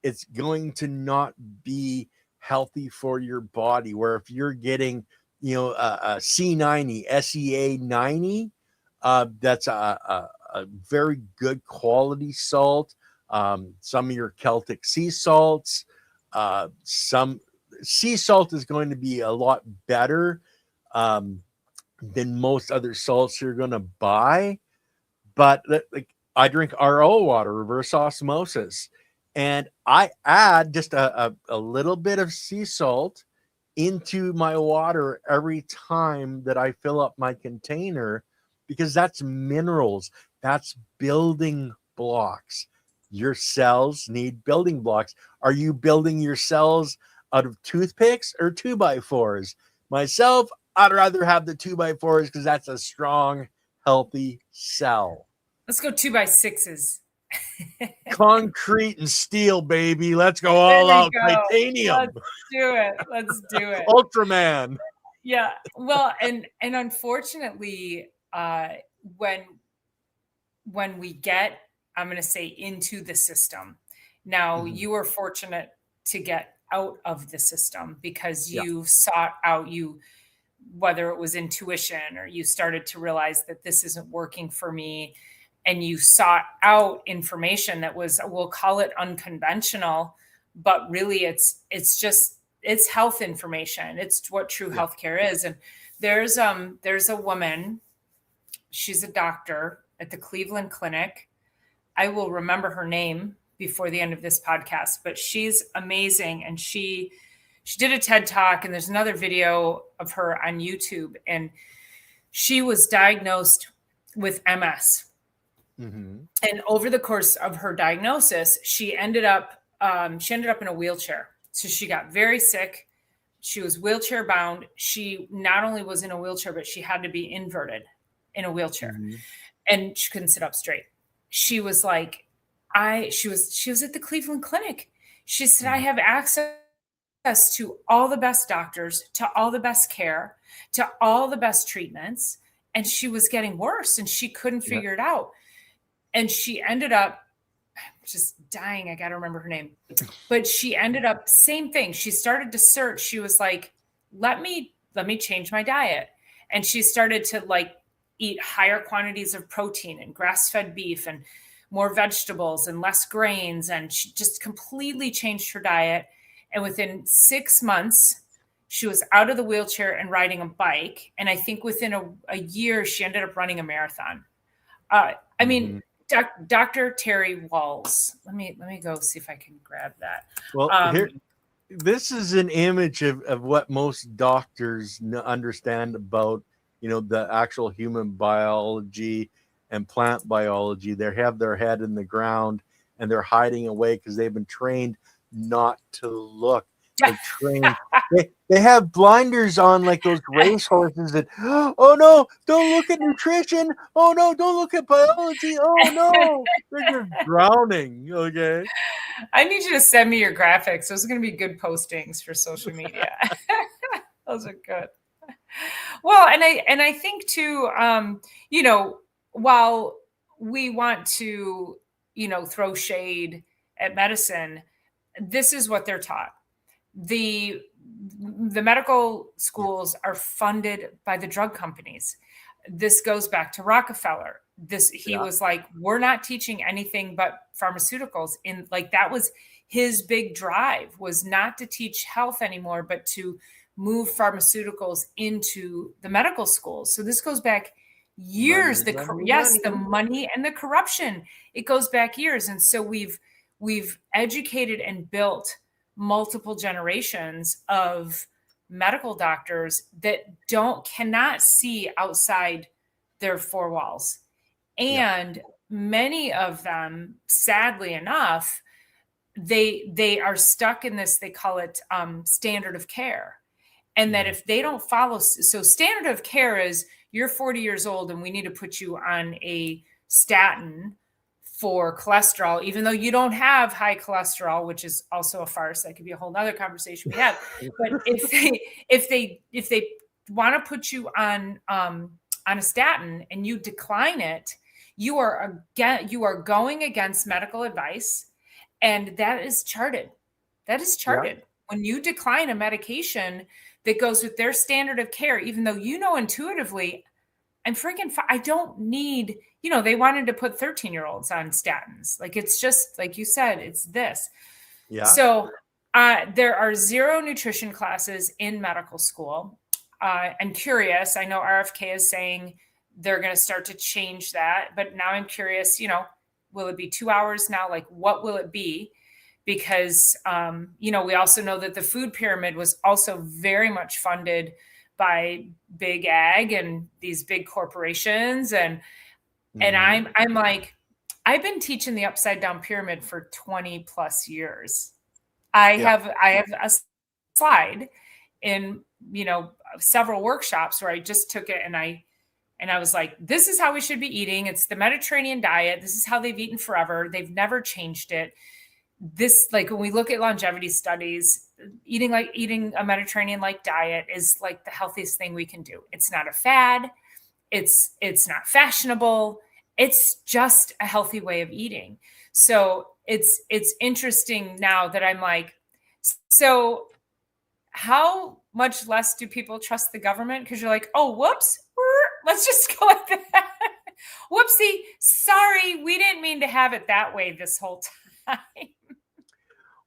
it's going to not be healthy for your body. Where if you're getting, a C90, SEA 90, that's a very good quality salt. Some of your Celtic sea salts, some sea salt is going to be a lot better um, than most other salts you're going to buy. But like I drink RO water, reverse osmosis, and I add just a little bit of sea salt into my water every time that I fill up my container because that's minerals, that's building blocks. Your cells need building blocks. Are you building your cells out of toothpicks or 2x4s? Myself, I'd rather have the 2x4s because that's a strong, healthy cell. Let's go 2x6s. Concrete and steel, baby. Let's go There all we out. go. Titanium. Let's do it. Ultraman. Yeah. Well, and unfortunately, when we get, I'm going to say, into the system. Now, Mhm. you were fortunate to get out of the system because Yeah. you sought out, whether it was intuition or you started to realize that this isn't working for me, and you sought out information that was, we'll call it unconventional, but really it's health information. It's what true Yeah. healthcare is. And there's a woman, she's a doctor at the Cleveland Clinic. I will remember her name before the end of this podcast, but she's amazing. And she did a TED Talk, and there's another video of her on YouTube. And she was diagnosed with MS. Mm-hmm. And over the course of her diagnosis, she ended up in a wheelchair. So she got very sick. She was wheelchair bound. She not only was in a wheelchair, but she had to be inverted in a wheelchair, Mm-hmm. and she couldn't sit up straight. She was like, she was at the Cleveland Clinic. She said, I have access to all the best doctors, to all the best care, to all the best treatments. And she was getting worse and she couldn't Yeah. figure it out. And she ended up just dying. I got to remember her name. But she ended up, same thing. She started to search. She was like, let me change my diet. And she started to like eat higher quantities of protein and grass-fed beef and more vegetables and less grains. And she just completely changed her diet. And within 6 months, she was out of the wheelchair and riding a bike. And I think within a year, she ended up running a marathon. I mean, Dr. Terry Walls. Let me go see if I can grab that. Well, this is an image of what most doctors understand about, the actual human biology and plant biology. They have their head in the ground and they're hiding away because they've been trained not to look. They're trained. They have blinders on like those race horses that, oh no, don't look at nutrition. Oh no, don't look at biology. Oh no, they're just drowning. Okay. I need you to send me your graphics. Those are going to be good postings for social media. Those are good. Well, and I think too, while we want to, throw shade at medicine, this is what they're taught. The medical schools are funded by the drug companies. This goes back to Rockefeller. He was like, we're not teaching anything but pharmaceuticals. In like, that was his big drive, was not to teach health anymore, but to move pharmaceuticals into the medical schools. So this goes back years. The money and the corruption, it goes back years. And so we've educated and built multiple generations of medical doctors that cannot see outside their four walls. And many of them, sadly enough, they are stuck in this, they call it standard of care. And that if they don't follow, so standard of care is you're 40 years old and we need to put you on a statin for cholesterol, even though you don't have high cholesterol, which is also a farce. That could be a whole nother conversation we have. But if they want to put you on a statin and you decline it, you are going against medical advice, and that is charted. That is charted. Yeah. When you decline a medication that goes with their standard of care, even though you know intuitively, I don't need, they wanted to put 13-year-olds on statins. Like, it's just, like you said, it's this. Yeah. So there are 0 nutrition classes in medical school. I'm curious. I know RFK is saying they're going to start to change that, but now I'm curious, will it be 2 hours now? Like, what will it be? Because, we also know that the food pyramid was also very much funded by big ag and these big corporations. And I'm like, I've been teaching the upside down pyramid for 20 plus years. I have a slide in, several workshops where I just took it and I was like, this is how we should be eating. It's the Mediterranean diet. This is how they've eaten forever. They've never changed it. This, like, when we look at longevity studies, eating a Mediterranean-like diet is like the healthiest thing we can do. It's not a fad. It's not fashionable. It's just a healthy way of eating. So it's interesting now that I'm like, so how much less do people trust the government? Because you're like, oh, whoops, let's just go like that. Whoopsie, sorry, we didn't mean to have it that way this whole time.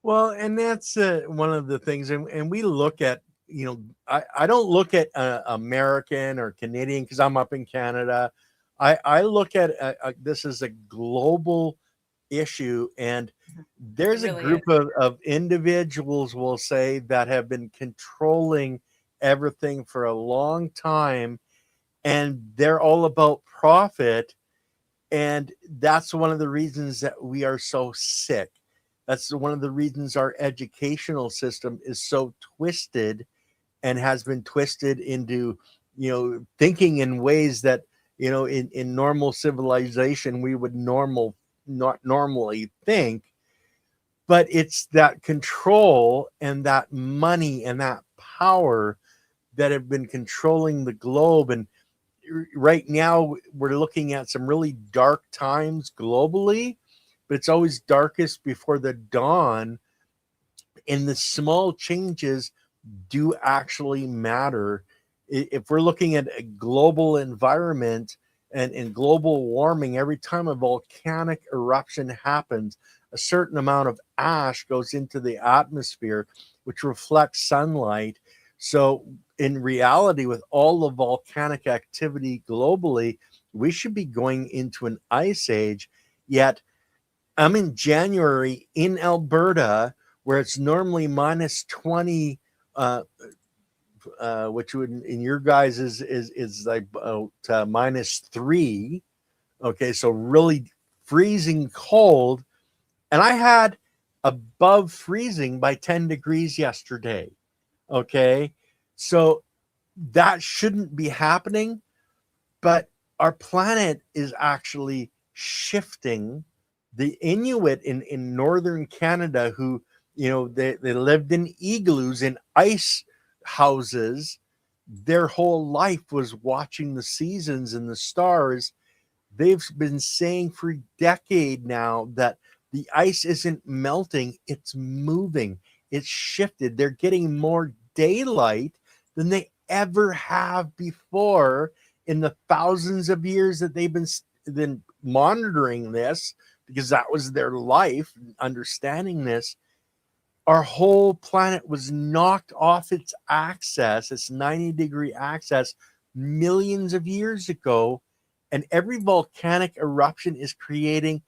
Well, and that's one of the things, and we look at, I don't look at American or Canadian because I'm up in Canada. I look at this as a global issue, and there's really a group of individuals, we'll say, that have been controlling everything for a long time, and they're all about profit, and that's one of the reasons that we are so sick. That's one of the reasons our educational system is so twisted and has been twisted into, thinking in ways that, in normal civilization, we would not normally think. But it's that control and that money and that power that have been controlling the globe. And right now we're looking at some really dark times globally, but it's always darkest before the dawn. And the small changes do actually matter. If we're looking at a global environment and global warming, every time a volcanic eruption happens, a certain amount of ash goes into the atmosphere, which reflects sunlight. So in reality, with all the volcanic activity globally, we should be going into an ice age. Yet I'm in January in Alberta, where it's normally minus 20, which would in your guys is like minus 3. Okay, so really freezing cold. And I had above freezing by 10 degrees yesterday. Okay, so that shouldn't be happening, but our planet is actually shifting. The Inuit in northern Canada, who, they lived in igloos in ice houses, their whole life was watching the seasons and the stars. They've been saying for a decade now that the ice isn't melting, it's moving, it's shifted. They're getting more daylight than they ever have before in the thousands of years that they've been monitoring this, because that was their life, understanding this. Our whole planet was knocked off its axis, its 90-degree axis, millions of years ago. And every volcanic eruption is creating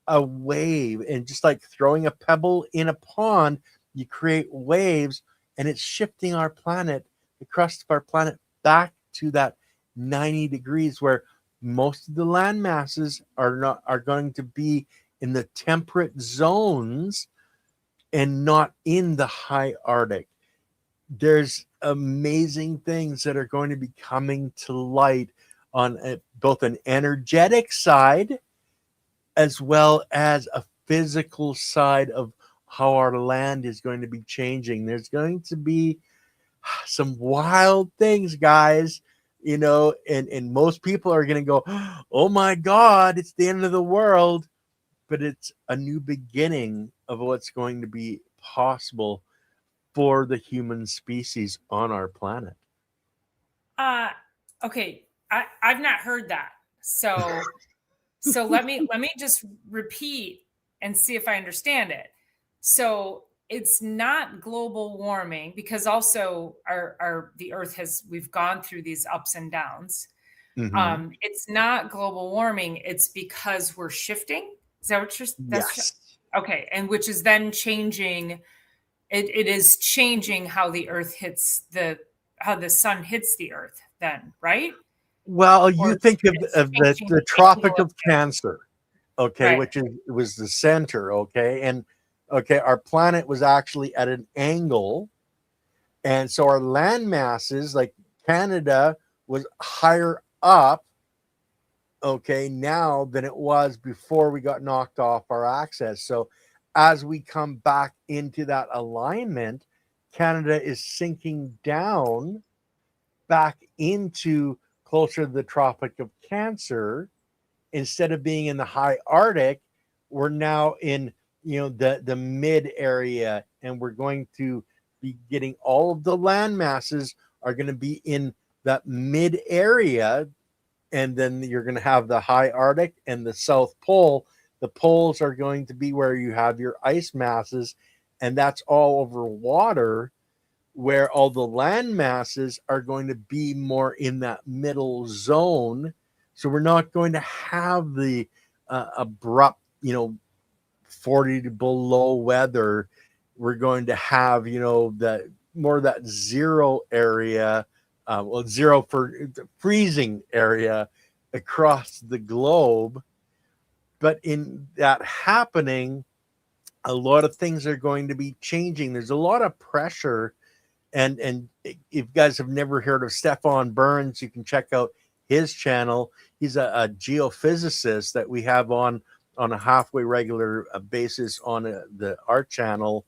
a wave. And just like throwing a pebble in a pond, you create waves, and it's shifting our planet, the crust of our planet, back to that 90 degrees, where most of the land masses are going to be in the temperate zones and not in the high Arctic. There's amazing things that are going to be coming to light on both an energetic side as well as a physical side of how our land is going to be changing. There's going to be some wild things, guys, and most people are going to go, oh my God, it's the end of the world. But it's a new beginning of what's going to be possible for the human species on our planet. Okay. I've not heard that. So let me just repeat and see if I understand it. So it's not global warming, because also the earth we've gone through these ups and downs. Mm-hmm. It's not global warming, it's because we're shifting. Is that what Yes. okay? And which is then changing, it is changing how the earth how the sun hits the earth then, right? Well, Or you think of, it's of the, changing the the Tropic angle of of Cancer, okay, right. which was the center, okay, and okay, our planet was actually at an angle, and so our land masses, like Canada, was higher up, okay, now than it was before we got knocked off our axis. So as we come back into that alignment, Canada is sinking down back into closer to the Tropic of Cancer. Instead of being in the high Arctic, we're now in the mid area, and we're going to be getting all of the land masses are going to be in that mid area, and then you're going to have the high Arctic and the South Pole. The poles are going to be where you have your ice masses, and that's all over water, where all the land masses are going to be more in that middle zone. So we're not going to have the abrupt, 40 below weather. We're going to have, the more that zero area, zero for freezing area across the globe. But in that happening, a lot of things are going to be changing. There's a lot of pressure. And if you guys have never heard of Stefan Burns, you can check out his channel. He's a geophysicist that we have on a halfway regular basis on our channel,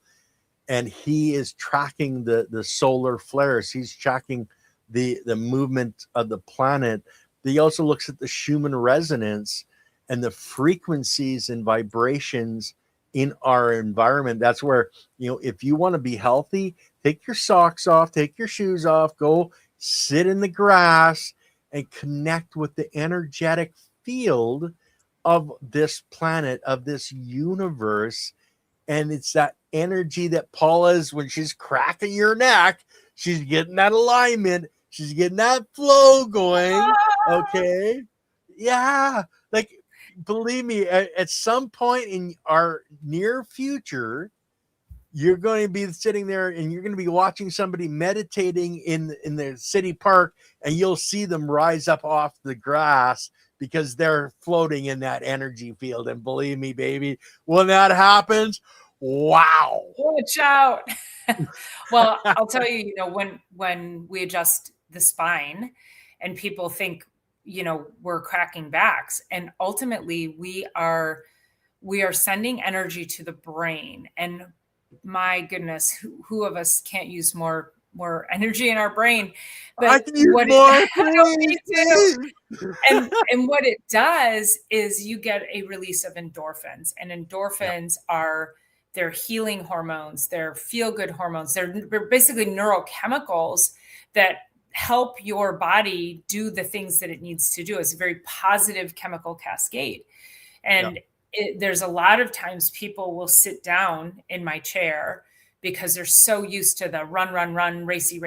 and he is tracking the solar flares. He's tracking the movement of the planet. He also looks at the Schumann resonance and the frequencies and vibrations in our environment. That's where, if you want to be healthy, take your socks off, take your shoes off, go sit in the grass and connect with the energetic field of this planet, of this universe. And it's that energy that Paula's, when she's cracking your neck, she's getting that alignment, she's getting that flow going. Okay. Yeah. Like, believe me, at some point in our near future, you're going to be sitting there and you're going to be watching somebody meditating in the city park, and you'll see them rise up off the grass because they're floating in that energy field. And believe me, baby, when that happens, wow. Watch out. Well, I'll tell you, when we adjust the spine and people think, we're cracking backs, and ultimately we are sending energy to the brain. And my goodness, who of us can't use more energy in our brain? But I can use what more, and what it does is you get a release of endorphins, and endorphins they're healing hormones, they're feel-good hormones, they're basically neurochemicals that help your body do the things that it needs to do. It's a very positive chemical cascade. And there's a lot of times people will sit down in my chair because they're so used to the run, racy.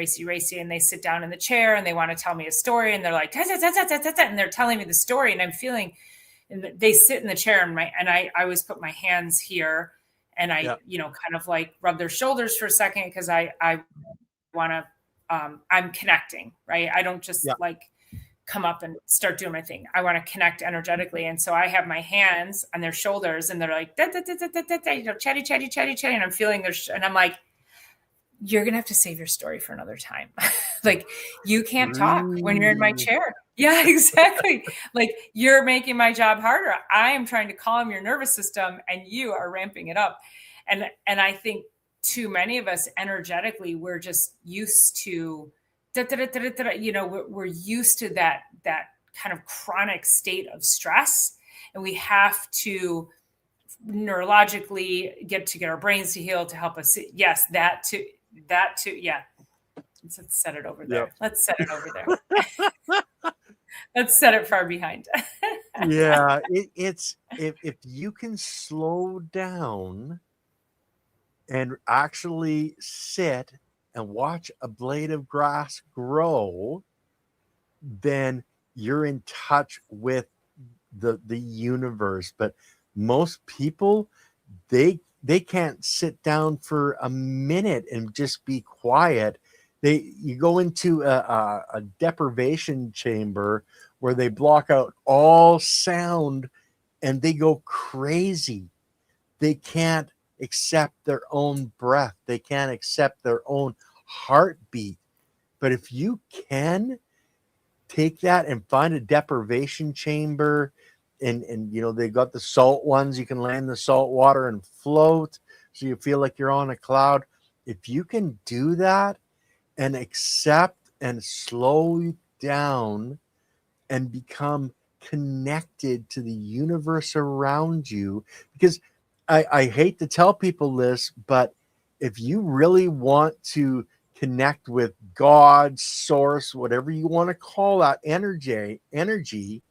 And they sit down in the chair and they want to tell me a story. And they're like, and they're telling me the story. And I'm feeling, and they sit in the chair and I always put my hands here and I, kind of like rub their shoulders for a second, because I want to, I'm connecting, right? I don't just like come up and start doing my thing. I want to connect energetically. And so I have my hands on their shoulders and they're like, chatty. And I'm feeling and I'm like, you're going to have to save your story for another time. Like, you can't talk when you're in my chair. Yeah, exactly. Like, you're making my job harder. I am trying to calm your nervous system and you are ramping it up. And I think too many of us energetically, we're just used to, we're used to that kind of chronic state of stress. And we have to neurologically get our brains to heal to help us. Yes, that too. Yeah. Let's set it over there. Yep. Let's set it over there. Let's set it far behind. Yeah, it's if you can slow down and actually sit and watch a blade of grass grow, then you're in touch with the universe. But most people, they can't sit down for a minute and just be quiet. You go into a deprivation chamber where they block out all sound and they go crazy. They can't accept their own breath. They can't accept their own heartbeat. But if you can take that and find a deprivation chamber, and they got the salt ones, you can lay in the salt water and float so you feel like you're on a cloud. If you can do that and accept and slow down and become connected to the universe around you, because I hate to tell people this, but if you really want to connect with God, source, whatever you want to call that energy,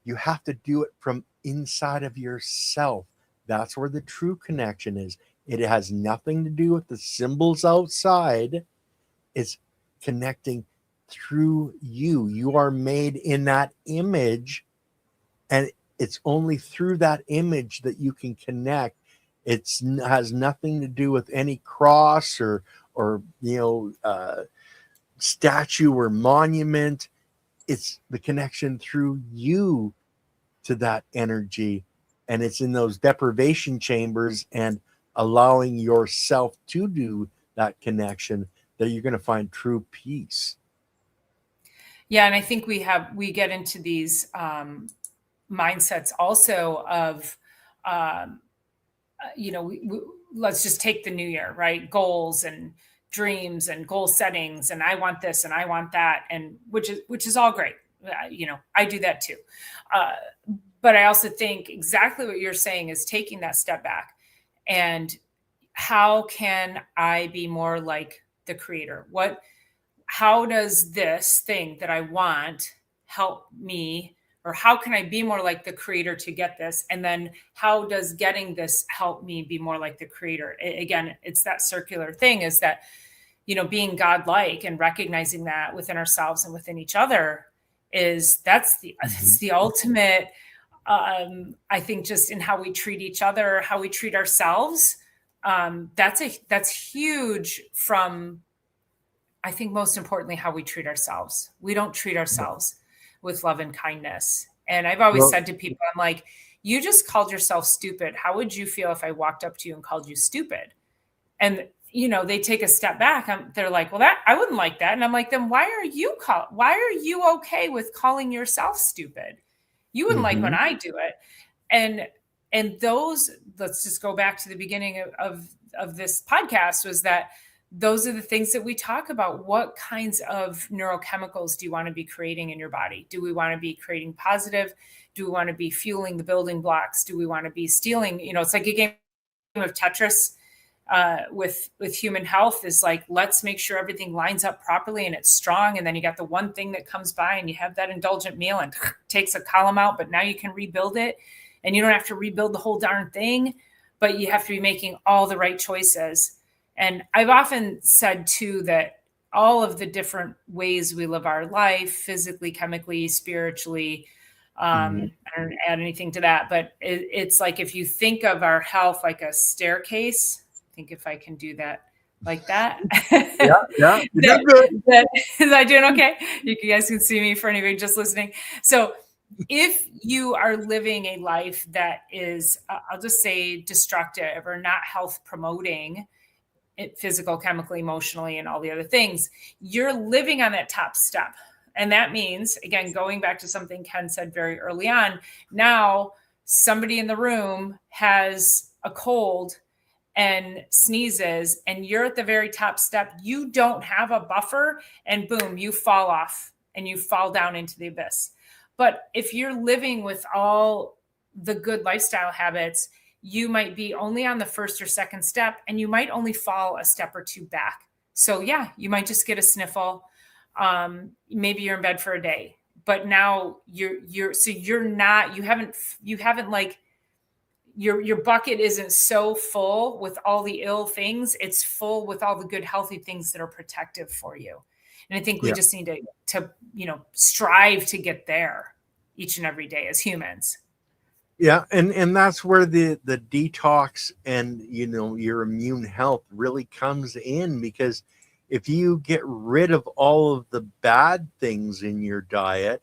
you have to do it from inside of yourself. That's where the true connection is. It has nothing to do with the symbols outside. It's connecting through you. You are made in that image, and it's only through that image that you can connect. It has nothing to do with any cross or statue or monument. It's the connection through you to that energy, and it's in those deprivation chambers and allowing yourself to do that connection that you're going to find true peace. Yeah, and I think we get into these mindsets also of, let's just take the new year, right? Goals and dreams and goal settings, and I want this and I want that, and which is all great. I do that too. But I also think exactly what you're saying is taking that step back and how can I be more like the creator? How does this thing that I want help me, or how can I be more like the creator to get this? And then how does getting this help me be more like the creator? Again, it's that circular thing, is that, being godlike and recognizing that within ourselves and within each other that's the ultimate, I think, just in how we treat each other, how we treat ourselves. That's huge from, I think, most importantly, how we treat ourselves. We don't treat ourselves with love and kindness. And I've always said to people, I'm like, you just called yourself stupid. How would you feel if I walked up to you and called you stupid? And, they take a step back. They're like, well, I wouldn't like that. And I'm like, then why are you okay with calling yourself stupid? You wouldn't like when I do it. And those, let's just go back to the beginning of this podcast, was that those are the things that we talk about. What kinds of neurochemicals do you want to be creating in your body? Do we want to be creating positive? Do we want to be fueling the building blocks? Do we want to be stealing? It's like a game of Tetris with human health, is like, let's make sure everything lines up properly and it's strong. And then you got the one thing that comes by and you have that indulgent meal and takes a column out, but now you can rebuild it, and you don't have to rebuild the whole darn thing, but you have to be making all the right choices. And I've often said too, that all of the different ways we live our life, physically, chemically, spiritually, I don't add anything to that, but it's like, if you think of our health like a staircase, I think if I can do that like that. Yeah. You're good. Is I doing okay? You guys can see me for anybody just listening. So if you are living a life that is, I'll just say, destructive or not health promoting, physical, chemically, emotionally, and all the other things, you're living on that top step. And that means, again, going back to something Ken said very early on, now somebody in the room has a cold and sneezes, and you're at the very top step, you don't have a buffer, and boom, you fall off and you fall down into the abyss. But if you're living with all the good lifestyle habits, you might be only on the first or second step, and you might only fall a step or two back. So yeah, you might just get a sniffle. Maybe you're in bed for a day, but now you haven't like, your bucket isn't so full with all the ill things. It's full with all the good, healthy things that are protective for you. And I think we just need to strive to get there each and every day as humans. Yeah, and that's where the detox and your immune health really comes in, because if you get rid of all of the bad things in your diet,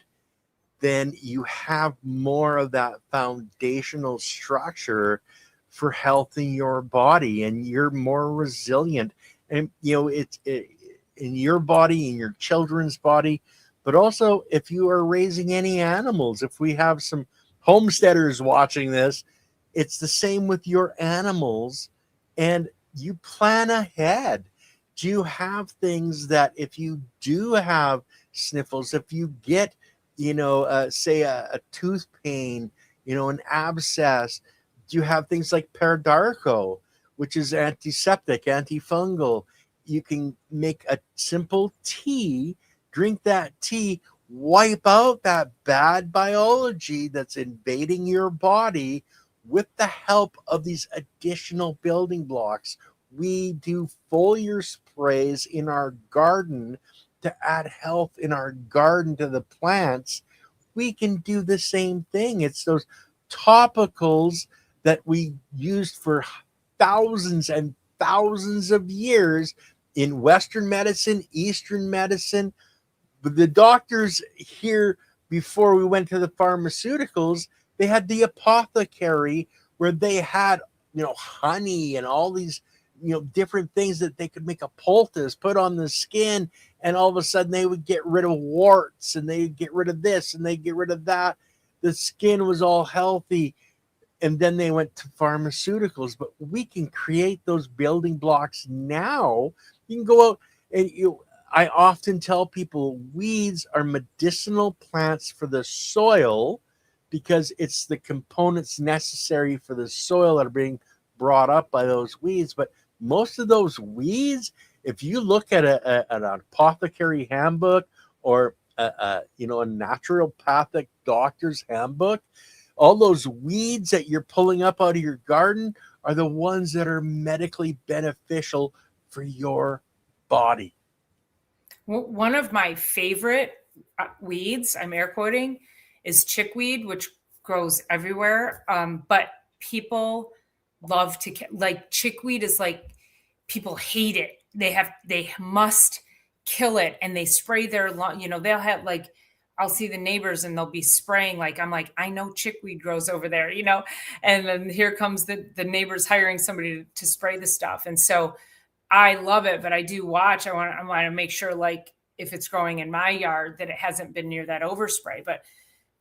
then you have more of that foundational structure for health in your body, and you're more resilient. And it's in your body, in your children's body, but also if you are raising any animals. If we have some homesteaders watching this, it's the same with your animals, and you plan ahead. Do you have things that if you do have sniffles, if you get say a tooth pain, an abscess, do you have things like Peridarco, which is antiseptic, antifungal? You can make a simple tea, drink that tea, wipe out that bad biology that's invading your body with the help of these additional building blocks. We do foliar sprays in our garden to add health in our garden to the plants. We can do the same thing. It's those topicals that we used for thousands and thousands of years in Western medicine, Eastern medicine. But the doctors here, before we went to the pharmaceuticals, they had the apothecary, where they had honey and all these different things that they could make a poultice, put on the skin, and all of a sudden they would get rid of warts, and they get rid of this, and they get rid of that. The skin was all healthy. And then they went to pharmaceuticals. But we can create those building blocks now. You can go out and I often tell people weeds are medicinal plants for the soil, because it's the components necessary for the soil that are being brought up by those weeds. But most of those weeds, if you look at an apothecary handbook, or a naturopathic doctor's handbook, all those weeds that you're pulling up out of your garden are the ones that are medically beneficial for your body. One of my favorite weeds, I'm air quoting, is chickweed, which grows everywhere. But people love to, like, chickweed is like, people hate it. They must kill it, and they spray their lawn. They'll have, like, I'll see the neighbors and they'll be spraying, like, I'm like, I know chickweed grows over there, and then here comes the neighbors hiring somebody to spray the stuff. And so I love it, but I do watch. I want to make sure, like, if it's growing in my yard, that it hasn't been near that overspray. But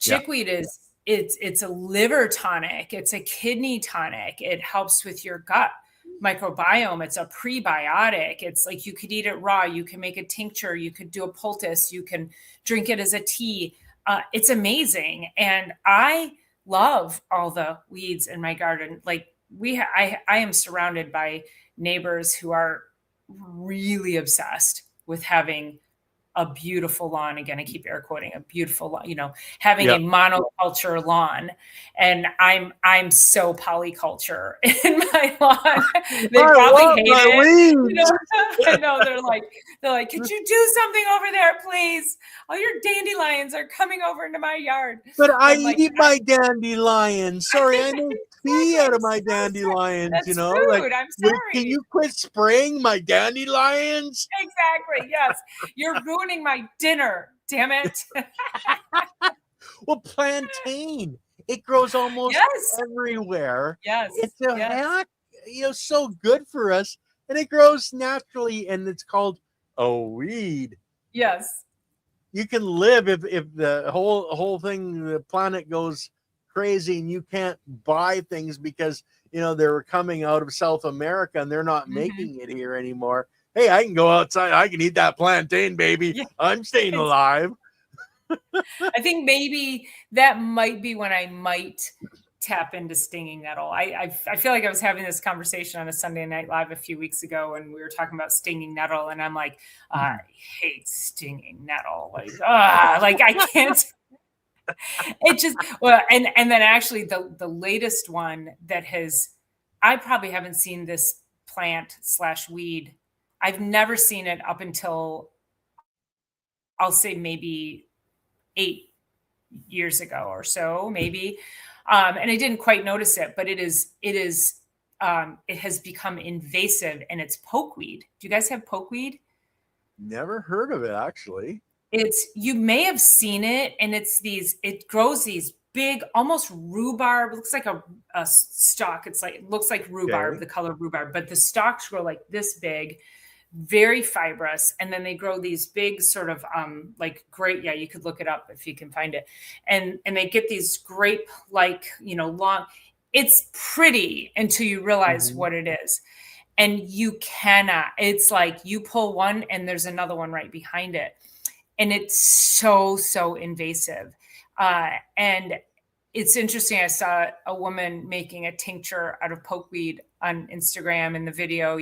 chickweed is, it's a liver tonic. It's a kidney tonic. It helps with your gut microbiome. It's a prebiotic. It's like, you could eat it raw. You can make a tincture. You could do a poultice. You can drink it as a tea. It's amazing. And I love all the weeds in my garden. Like, I am surrounded by neighbors who are really obsessed with having a beautiful lawn. Again, I keep air quoting, a beautiful lawn, having a monoculture lawn. And I'm so polyculture in my lawn. They probably hate it. I know, they're like, could you do something over there, please? All your dandelions are coming over into my yard. But I eat my dandelions. Sorry, I make tea out of my dandelions. That's rude. Like, I'm sorry. Can you quit spraying my dandelions? Exactly. Yes. You're ruining my dinner. Damn it. Well, plantain. It grows almost everywhere. Yes. It's so good for us. and it grows naturally, and it's called a weed. Yes. You can live if the whole thing, the planet goes crazy, and you can't buy things because they're coming out of South America and they're not Mm-hmm. making it here anymore. Hey, I can go outside. I can eat that plantain, baby. Yeah. I'm staying alive. I think maybe that might be when I might tap into stinging nettle. I feel like I was having this conversation on a Sunday Night Live a few weeks ago, and we were talking about stinging nettle, and I'm like, I hate stinging nettle. Like I can't. It just and then actually the latest one that has, I probably haven't seen this plant slash weed. I've never seen it up until, I'll say, maybe 8 years ago or so, maybe. And I didn't quite notice it, but it has become invasive, and it's pokeweed. Do you guys have pokeweed? Never heard of it, actually. You may have seen it, and it grows these big, almost rhubarb. It looks like a stalk. It looks like rhubarb, Okay. the color of rhubarb, but the stalks grow like this big, very fibrous, and then they grow these big sort of like grape. Yeah, you could look it up if you can find it, and they get these grape like long. It's pretty until you realize Mhm. what it is, and you cannot. It's like you pull one and there's another one right behind it, and it's so invasive. And it's interesting. I saw a woman making a tincture out of pokeweed on Instagram in the video,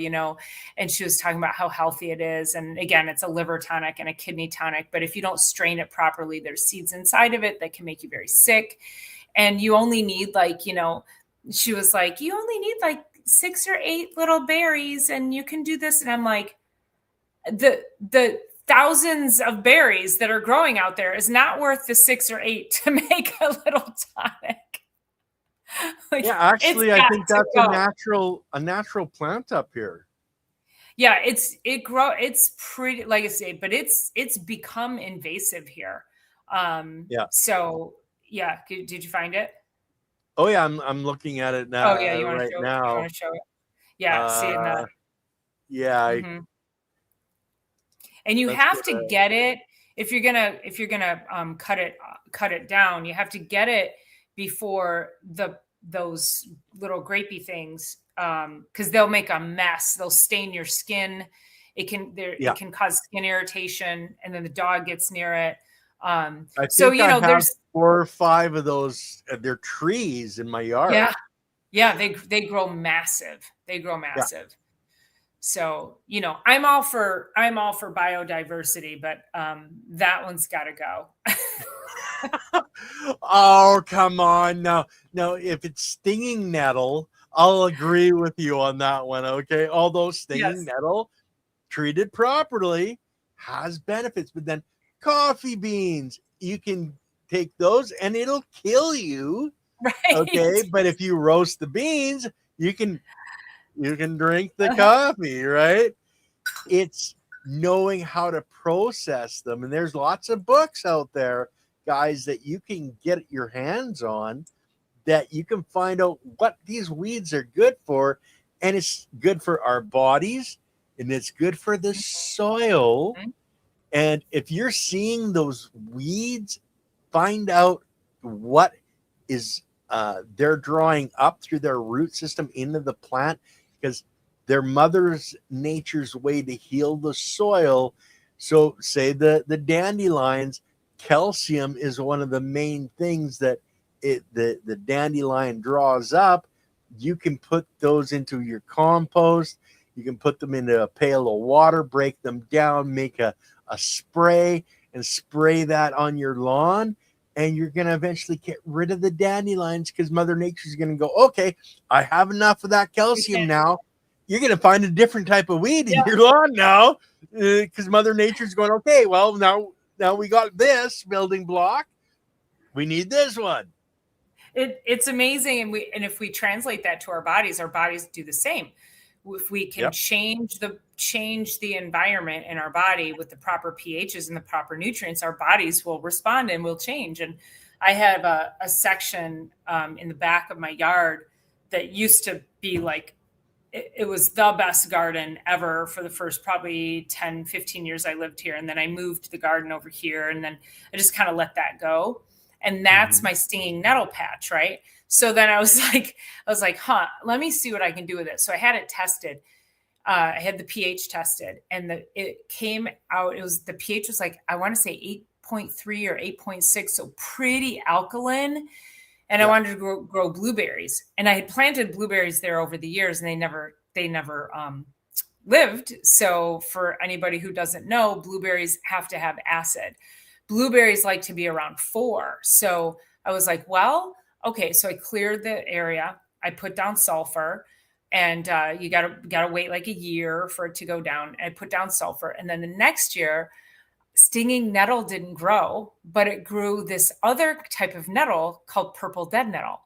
and she was talking about how healthy it is. And again, it's a liver tonic and a kidney tonic, but if you don't strain it properly, there's seeds inside of it that can make you very sick. And you only need she was like, you only need like 6 or 8 little berries and you can do this. And I'm like, the thousands of berries that are growing out there is not worth the 6 or 8 to make a little tonic. Yeah, It's actually, I got think to that's go. a natural plant up here. Yeah, it's pretty, like I say, but it's become invasive here. Yeah. So yeah, did you find it? Oh yeah, I'm looking at it Oh yeah, now right you now. want to show it? Yeah, see in the Uh, yeah, mhm. And you let's have get to a get it if you're gonna cut it down. You have to get it before those little grapey things, because they'll make a mess. They'll stain your skin. yeah. It can cause skin irritation, and then the dog gets near it. I So think I have there's 4 or 5 of those. They're trees in my yard. yeah, yeah, they grow massive. They grow Yeah. massive. So, I'm all for biodiversity, but that one's got to go. Oh, come on. Now, if it's stinging nettle, I'll agree with you on that one. Okay. Although stinging Yes. nettle, treated properly, has benefits, but then coffee beans, you can take those and it'll kill you. Right. Okay. But if you roast the beans, you can drink the Uh-huh. coffee, right? It's knowing how to process them. And there's lots of books out there, guys, that you can get your hands on, that you can find out what these weeds are good for. And it's good for our bodies, and it's good for the soil. Mhm. And if you're seeing those weeds, find out what is they're drawing up through their root system into the plant, because their mother's nature's way to heal the soil. So say the dandelions, calcium is one of the main things that the dandelion draws up. You can put those into your compost. You can put them into a pail of water, break them down, make a spray, and spray that on your lawn, and you're going to eventually get rid of the dandelions, because Mother Nature's going to go, okay, I have enough of that We calcium can't. now. You're going to find a different type of weed in Yeah. your lawn now, because Mother Nature's going, okay, well, now we got this building block. We need this one. It's amazing, and if we translate that to our bodies do the same. If we can Yep. change the environment in our body with the proper pHs and the proper nutrients, our bodies will respond and will change. And I have a section in the back of my yard that used to be like it was the best garden ever for the first probably 10, 15 years I lived here. And then I moved the garden over here, and then I just kind of let that go. And that's Mhm. my stinging nettle patch, right? So then I was like, huh, let me see what I can do with it. So I had it tested. I had the pH tested, and it came out. The pH was like, I want to say 8.3 or 8.6. So pretty alkaline. And I Yeah. wanted to grow blueberries, and I had planted blueberries there over the years, and they never lived. So for anybody who doesn't know, blueberries have to have acid. Blueberries like to be around 4. So I was like, well, okay. So I cleared the area. I put down sulfur, and you gotta wait like a year for it to go down. I put down sulfur, and then the next year, stinging nettle didn't grow, but it grew this other type of nettle called purple dead nettle.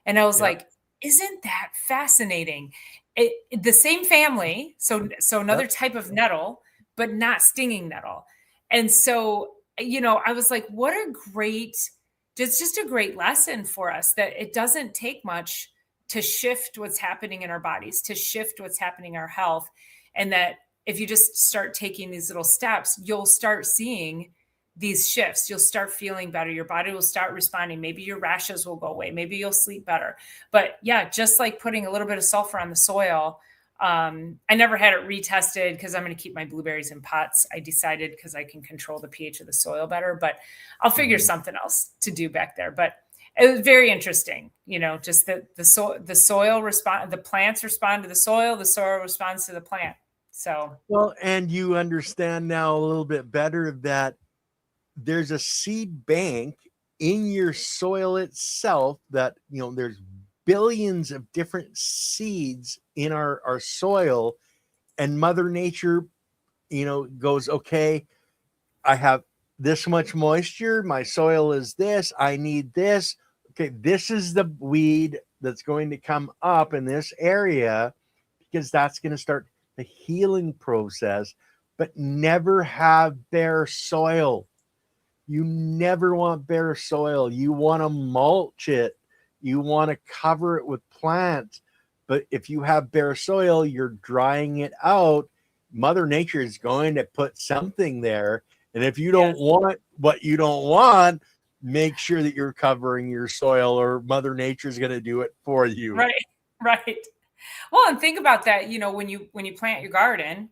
And I was Yeah. like, isn't that fascinating? The same family, so Yeah. another type of nettle, but not stinging nettle. And so, I was like, what a great, it's just a great lesson for us that it doesn't take much to shift what's happening in our bodies, to shift what's happening in our health. And that if you just start taking these little steps, you'll start seeing these shifts. You'll start feeling better. Your body will start responding. Maybe your rashes will go away. Maybe you'll sleep better. But yeah, just like putting a little bit of sulfur on the soil. I never had it retested because I'm going to keep my blueberries in pots. I decided because I can control the pH of the soil better, but I'll figure Mhm. something else to do back there. But it was very interesting, just the soil respond, the plants respond to the soil responds to the plant. So Well, and you understand now a little bit better that there's a seed bank in your soil itself, that there's billions of different seeds in our soil, and Mother Nature goes, okay, I have this much moisture, my soil is this, I need this, okay, this is the weed that's going to come up in this area, because that's going to start the healing process. But never have bare soil. You never want bare soil. You want to mulch it. You want to cover it with plants. But if you have bare soil, you're drying it out. Mother Nature is going to put something there. And if you don't yes, want what you don't want, make sure that you're covering your soil, or Mother Nature is going to do it for you. right, right. Well, and think about that. When you plant your garden,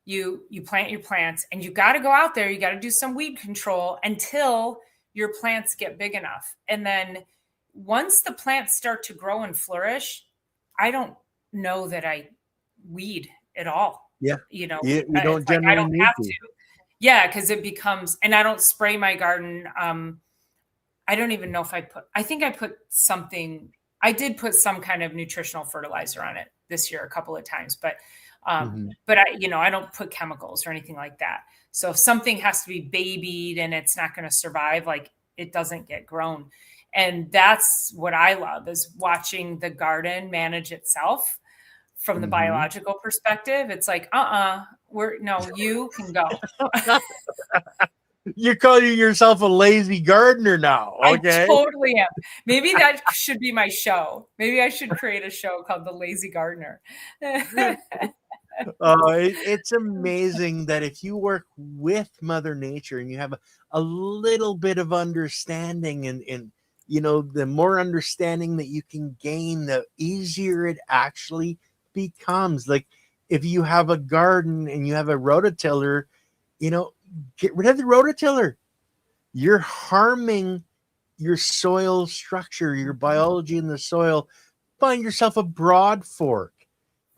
you plant your plants, and you got to go out there. You got to do some weed control until your plants get big enough, and then once the plants start to grow and flourish, I don't know that I weed at all. Yeah. You It's don't like I generally don't need have to. to. Yeah, because it becomes, and I don't spray my garden. I don't even know if I think I put something, I did put some kind of nutritional fertilizer on it this year a couple of times, Mhm. but I don't put chemicals or anything like that. So if something has to be babied and it's not going to survive, like it doesn't get grown. And that's what I love, is watching the garden manage itself from the Mhm. biological perspective. It's like, no, you can go. You're calling yourself a lazy gardener now, I okay? totally am. Maybe that should be my show. Maybe I should create a show called The Lazy Gardener. It's amazing that if you work with Mother Nature and you have a little bit of understanding, and the more understanding that you can gain, the easier it actually becomes. Like, if you have a garden and you have a rototiller, you know, get rid of the rototiller. You're harming your soil structure, your biology in the soil. Find yourself a broad fork,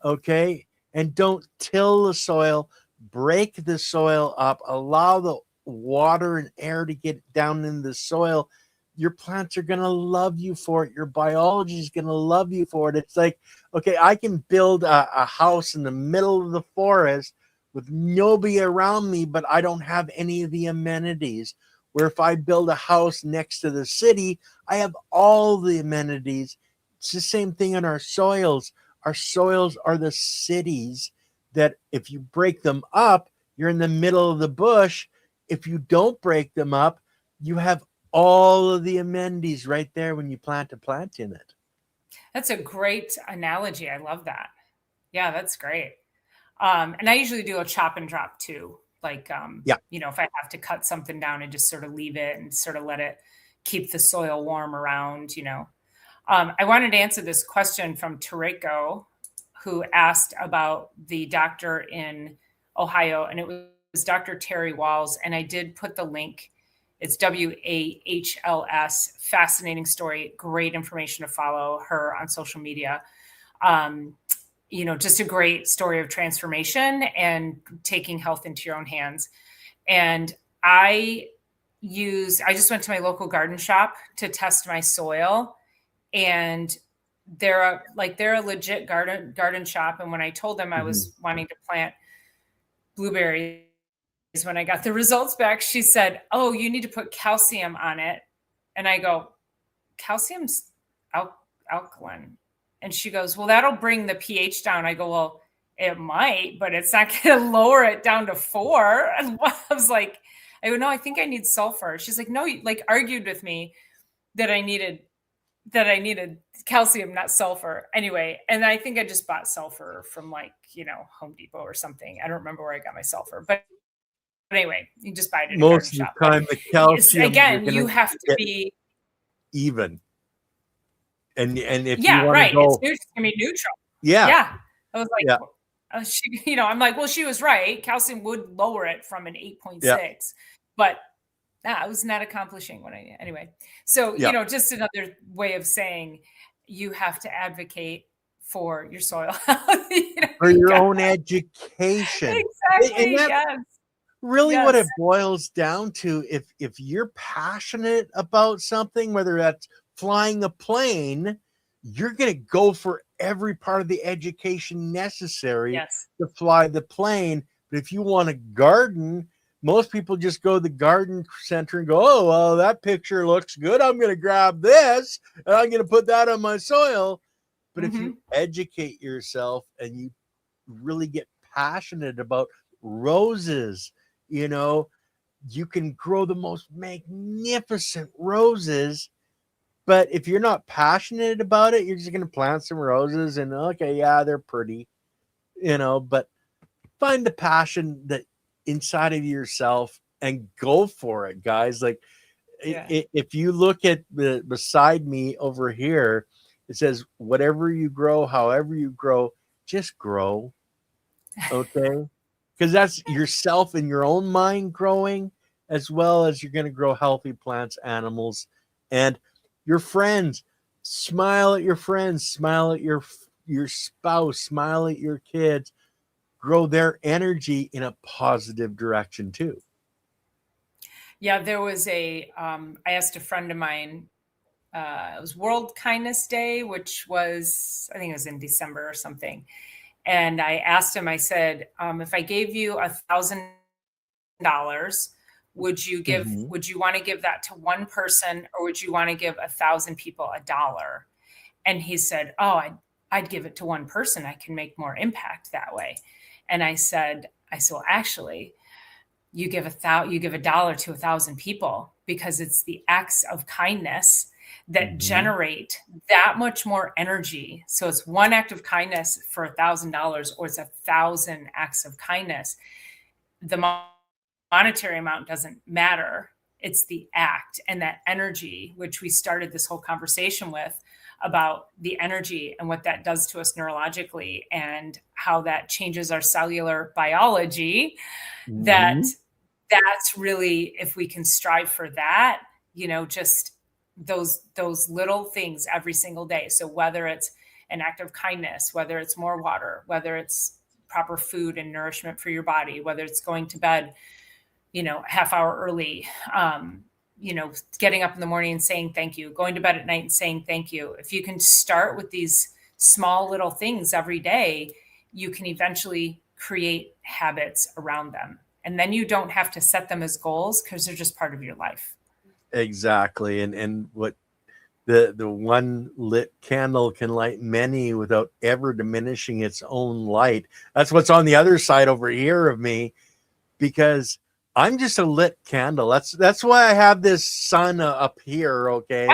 okay? And don't till the soil, break the soil up, allow the water and air to get down in the soil. Your plants are going to love you for it. Your biology is going to love you for it. It's like, okay, I can build a house in the middle of the forest with nobody around me, but I don't have any of the amenities. Where if I build a house next to the city, I have all the amenities. It's the same thing in our soils. Our soils are the cities that if you break them up, you're in the middle of the bush. If you don't break them up, you have all of the amenities right there when you plant a plant in it. That's a great analogy. I love that. Yeah, that's great. And I usually do a chop and drop too. Like, Yeah. if I have to cut something down and just sort of leave it and sort of let it keep the soil warm around. I wanted to answer this question from Tareko, who asked about the doctor in Ohio, and it was Dr. Terry Walls. And I did put the link. It's WAHLS. Fascinating story. Great information to follow her on social media. Just a great story of transformation and taking health into your own hands. And I just went to my local garden shop to test my soil, and they're a legit garden shop. And when I told them I was wanting to plant blueberries, when I got the results back, she said, "Oh, you need to put calcium on it." And I go, "Calcium's alkaline." And she goes, "Well, that'll bring the pH down." I go, "Well, it might, but it's not going to lower it down to 4. And I was like, I go, "No, I think I need sulfur." She's like, "No," you argued with me that I needed calcium, not sulfur. Anyway, and I think I just bought sulfur from Home Depot or something. I don't remember where I got my sulfur, but anyway, you just buy it at a Most garden of shop. the time, the calcium, again, you have to be even. And if you yeah, want right. to go, It's going to be neutral. yeah. Yeah. I was like, I'm like, well, she was right. Calcium would lower it from an 8.6, but it was not accomplishing anyway. So, just another way of saying you have to advocate for your soil health, for your own education. Exactly. And that's Yes. really what it boils down to. If you're passionate about something, whether that's flying a plane, you're going to go for every part of the education necessary to fly the plane. But if you want to garden, most people just go to the garden center and go, "Oh, well, that picture looks good. I'm going to grab this and I'm going to put that on my soil." But if you educate yourself and you really get passionate about roses, you can grow the most magnificent roses. But if you're not passionate about it, you're just going to plant some roses and okay, yeah, they're pretty, but find the passion that inside of yourself and go for it, guys. Like if you look at beside me over here, it says, "Whatever you grow, however you grow, just grow." Okay. Because that's yourself and your own mind growing, as well as you're going to grow healthy plants, animals, and your friends. Smile at your friends, smile at your spouse, smile at your kids, grow their energy in a positive direction too. Yeah, there was I asked a friend of mine, it was World Kindness Day, which was, I think it was in December or something. And I asked him, I said, if I gave you $1,000, would you want to give that to one person, or would you want to give 1,000 people $1? And he said, "Oh, I'd give it to one person. I can make more impact that way." And I said, well, actually, you give $1 to 1,000 people, because it's the acts of kindness that generate that much more energy. So it's one act of kindness for $1,000, or it's 1,000 acts of kindness. The monetary amount doesn't matter. It's the act and that energy, which we started this whole conversation with, about the energy and what that does to us neurologically and how that changes our cellular biology. That's really, if we can strive for that, just those little things every single day. So whether it's an act of kindness, whether it's more water, whether it's proper food and nourishment for your body, whether it's going to bed, half hour early, getting up in the morning and saying thank you, going to bed at night and saying thank you. If you can start with these small little things every day, you can eventually create habits around them. And then you don't have to set them as goals, because they're just part of your life. Exactly. And what the one lit candle can light many without ever diminishing its own light. That's what's on the other side over here of me, because I'm just a lit candle. That's why I have this sun up here. Okay.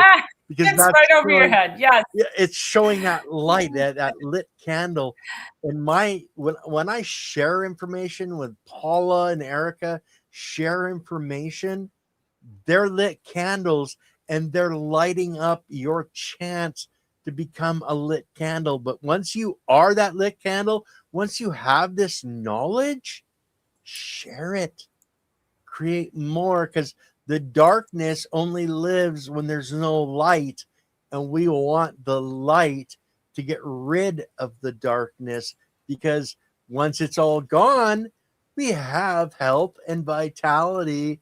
because It's that's right over your showing, head. Yes. yeah, it's showing that light, that lit candle. And when I share information with Paula and Erica, share information, they're lit candles and they're lighting up your chance to become a lit candle. But once you are that lit candle, once you have this knowledge, share it, create more, because the darkness only lives when there's no light, and we want the light to get rid of the darkness, because once it's all gone, we have health and vitality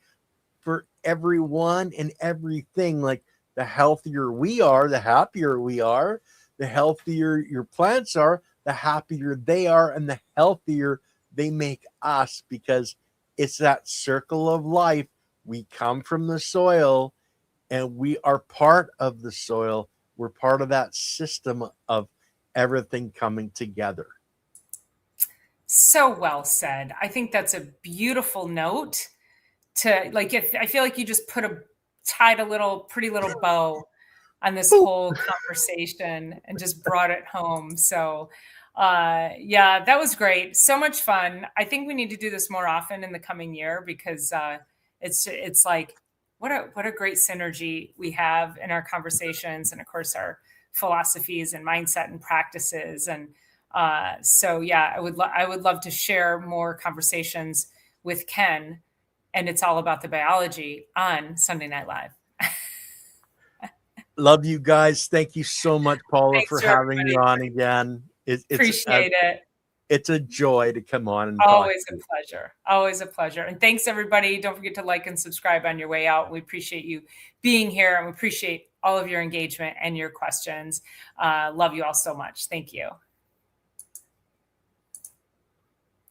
for everyone and everything. Like, the healthier we are, the happier we are. The healthier your plants are, the happier they are, and the healthier they make us, because it's that circle of life. We come from the soil and we are part of the soil. We're part of that system of everything coming together. So well said. I think that's a beautiful note to like. If I feel like you just tied a pretty little bow on this whole conversation and just brought it home. So, yeah, that was great. So much fun. I think we need to do this more often in the coming year, because it's like what a great synergy we have in our conversations, and of course our philosophies and mindset and practices. And so, yeah, I would love to share more conversations with Ken, and it's all about the biology on Sunday Night Live. Love you guys. Thank you so much, Paula, Thanks for to having me everybody. on again. Appreciate it. It's a joy to come on and talk Always to a you. pleasure. Always a pleasure. And thanks, everybody. Don't forget to like and subscribe on your way out. We appreciate you being here, and we appreciate all of your engagement and your questions. Love you all so much. Thank you.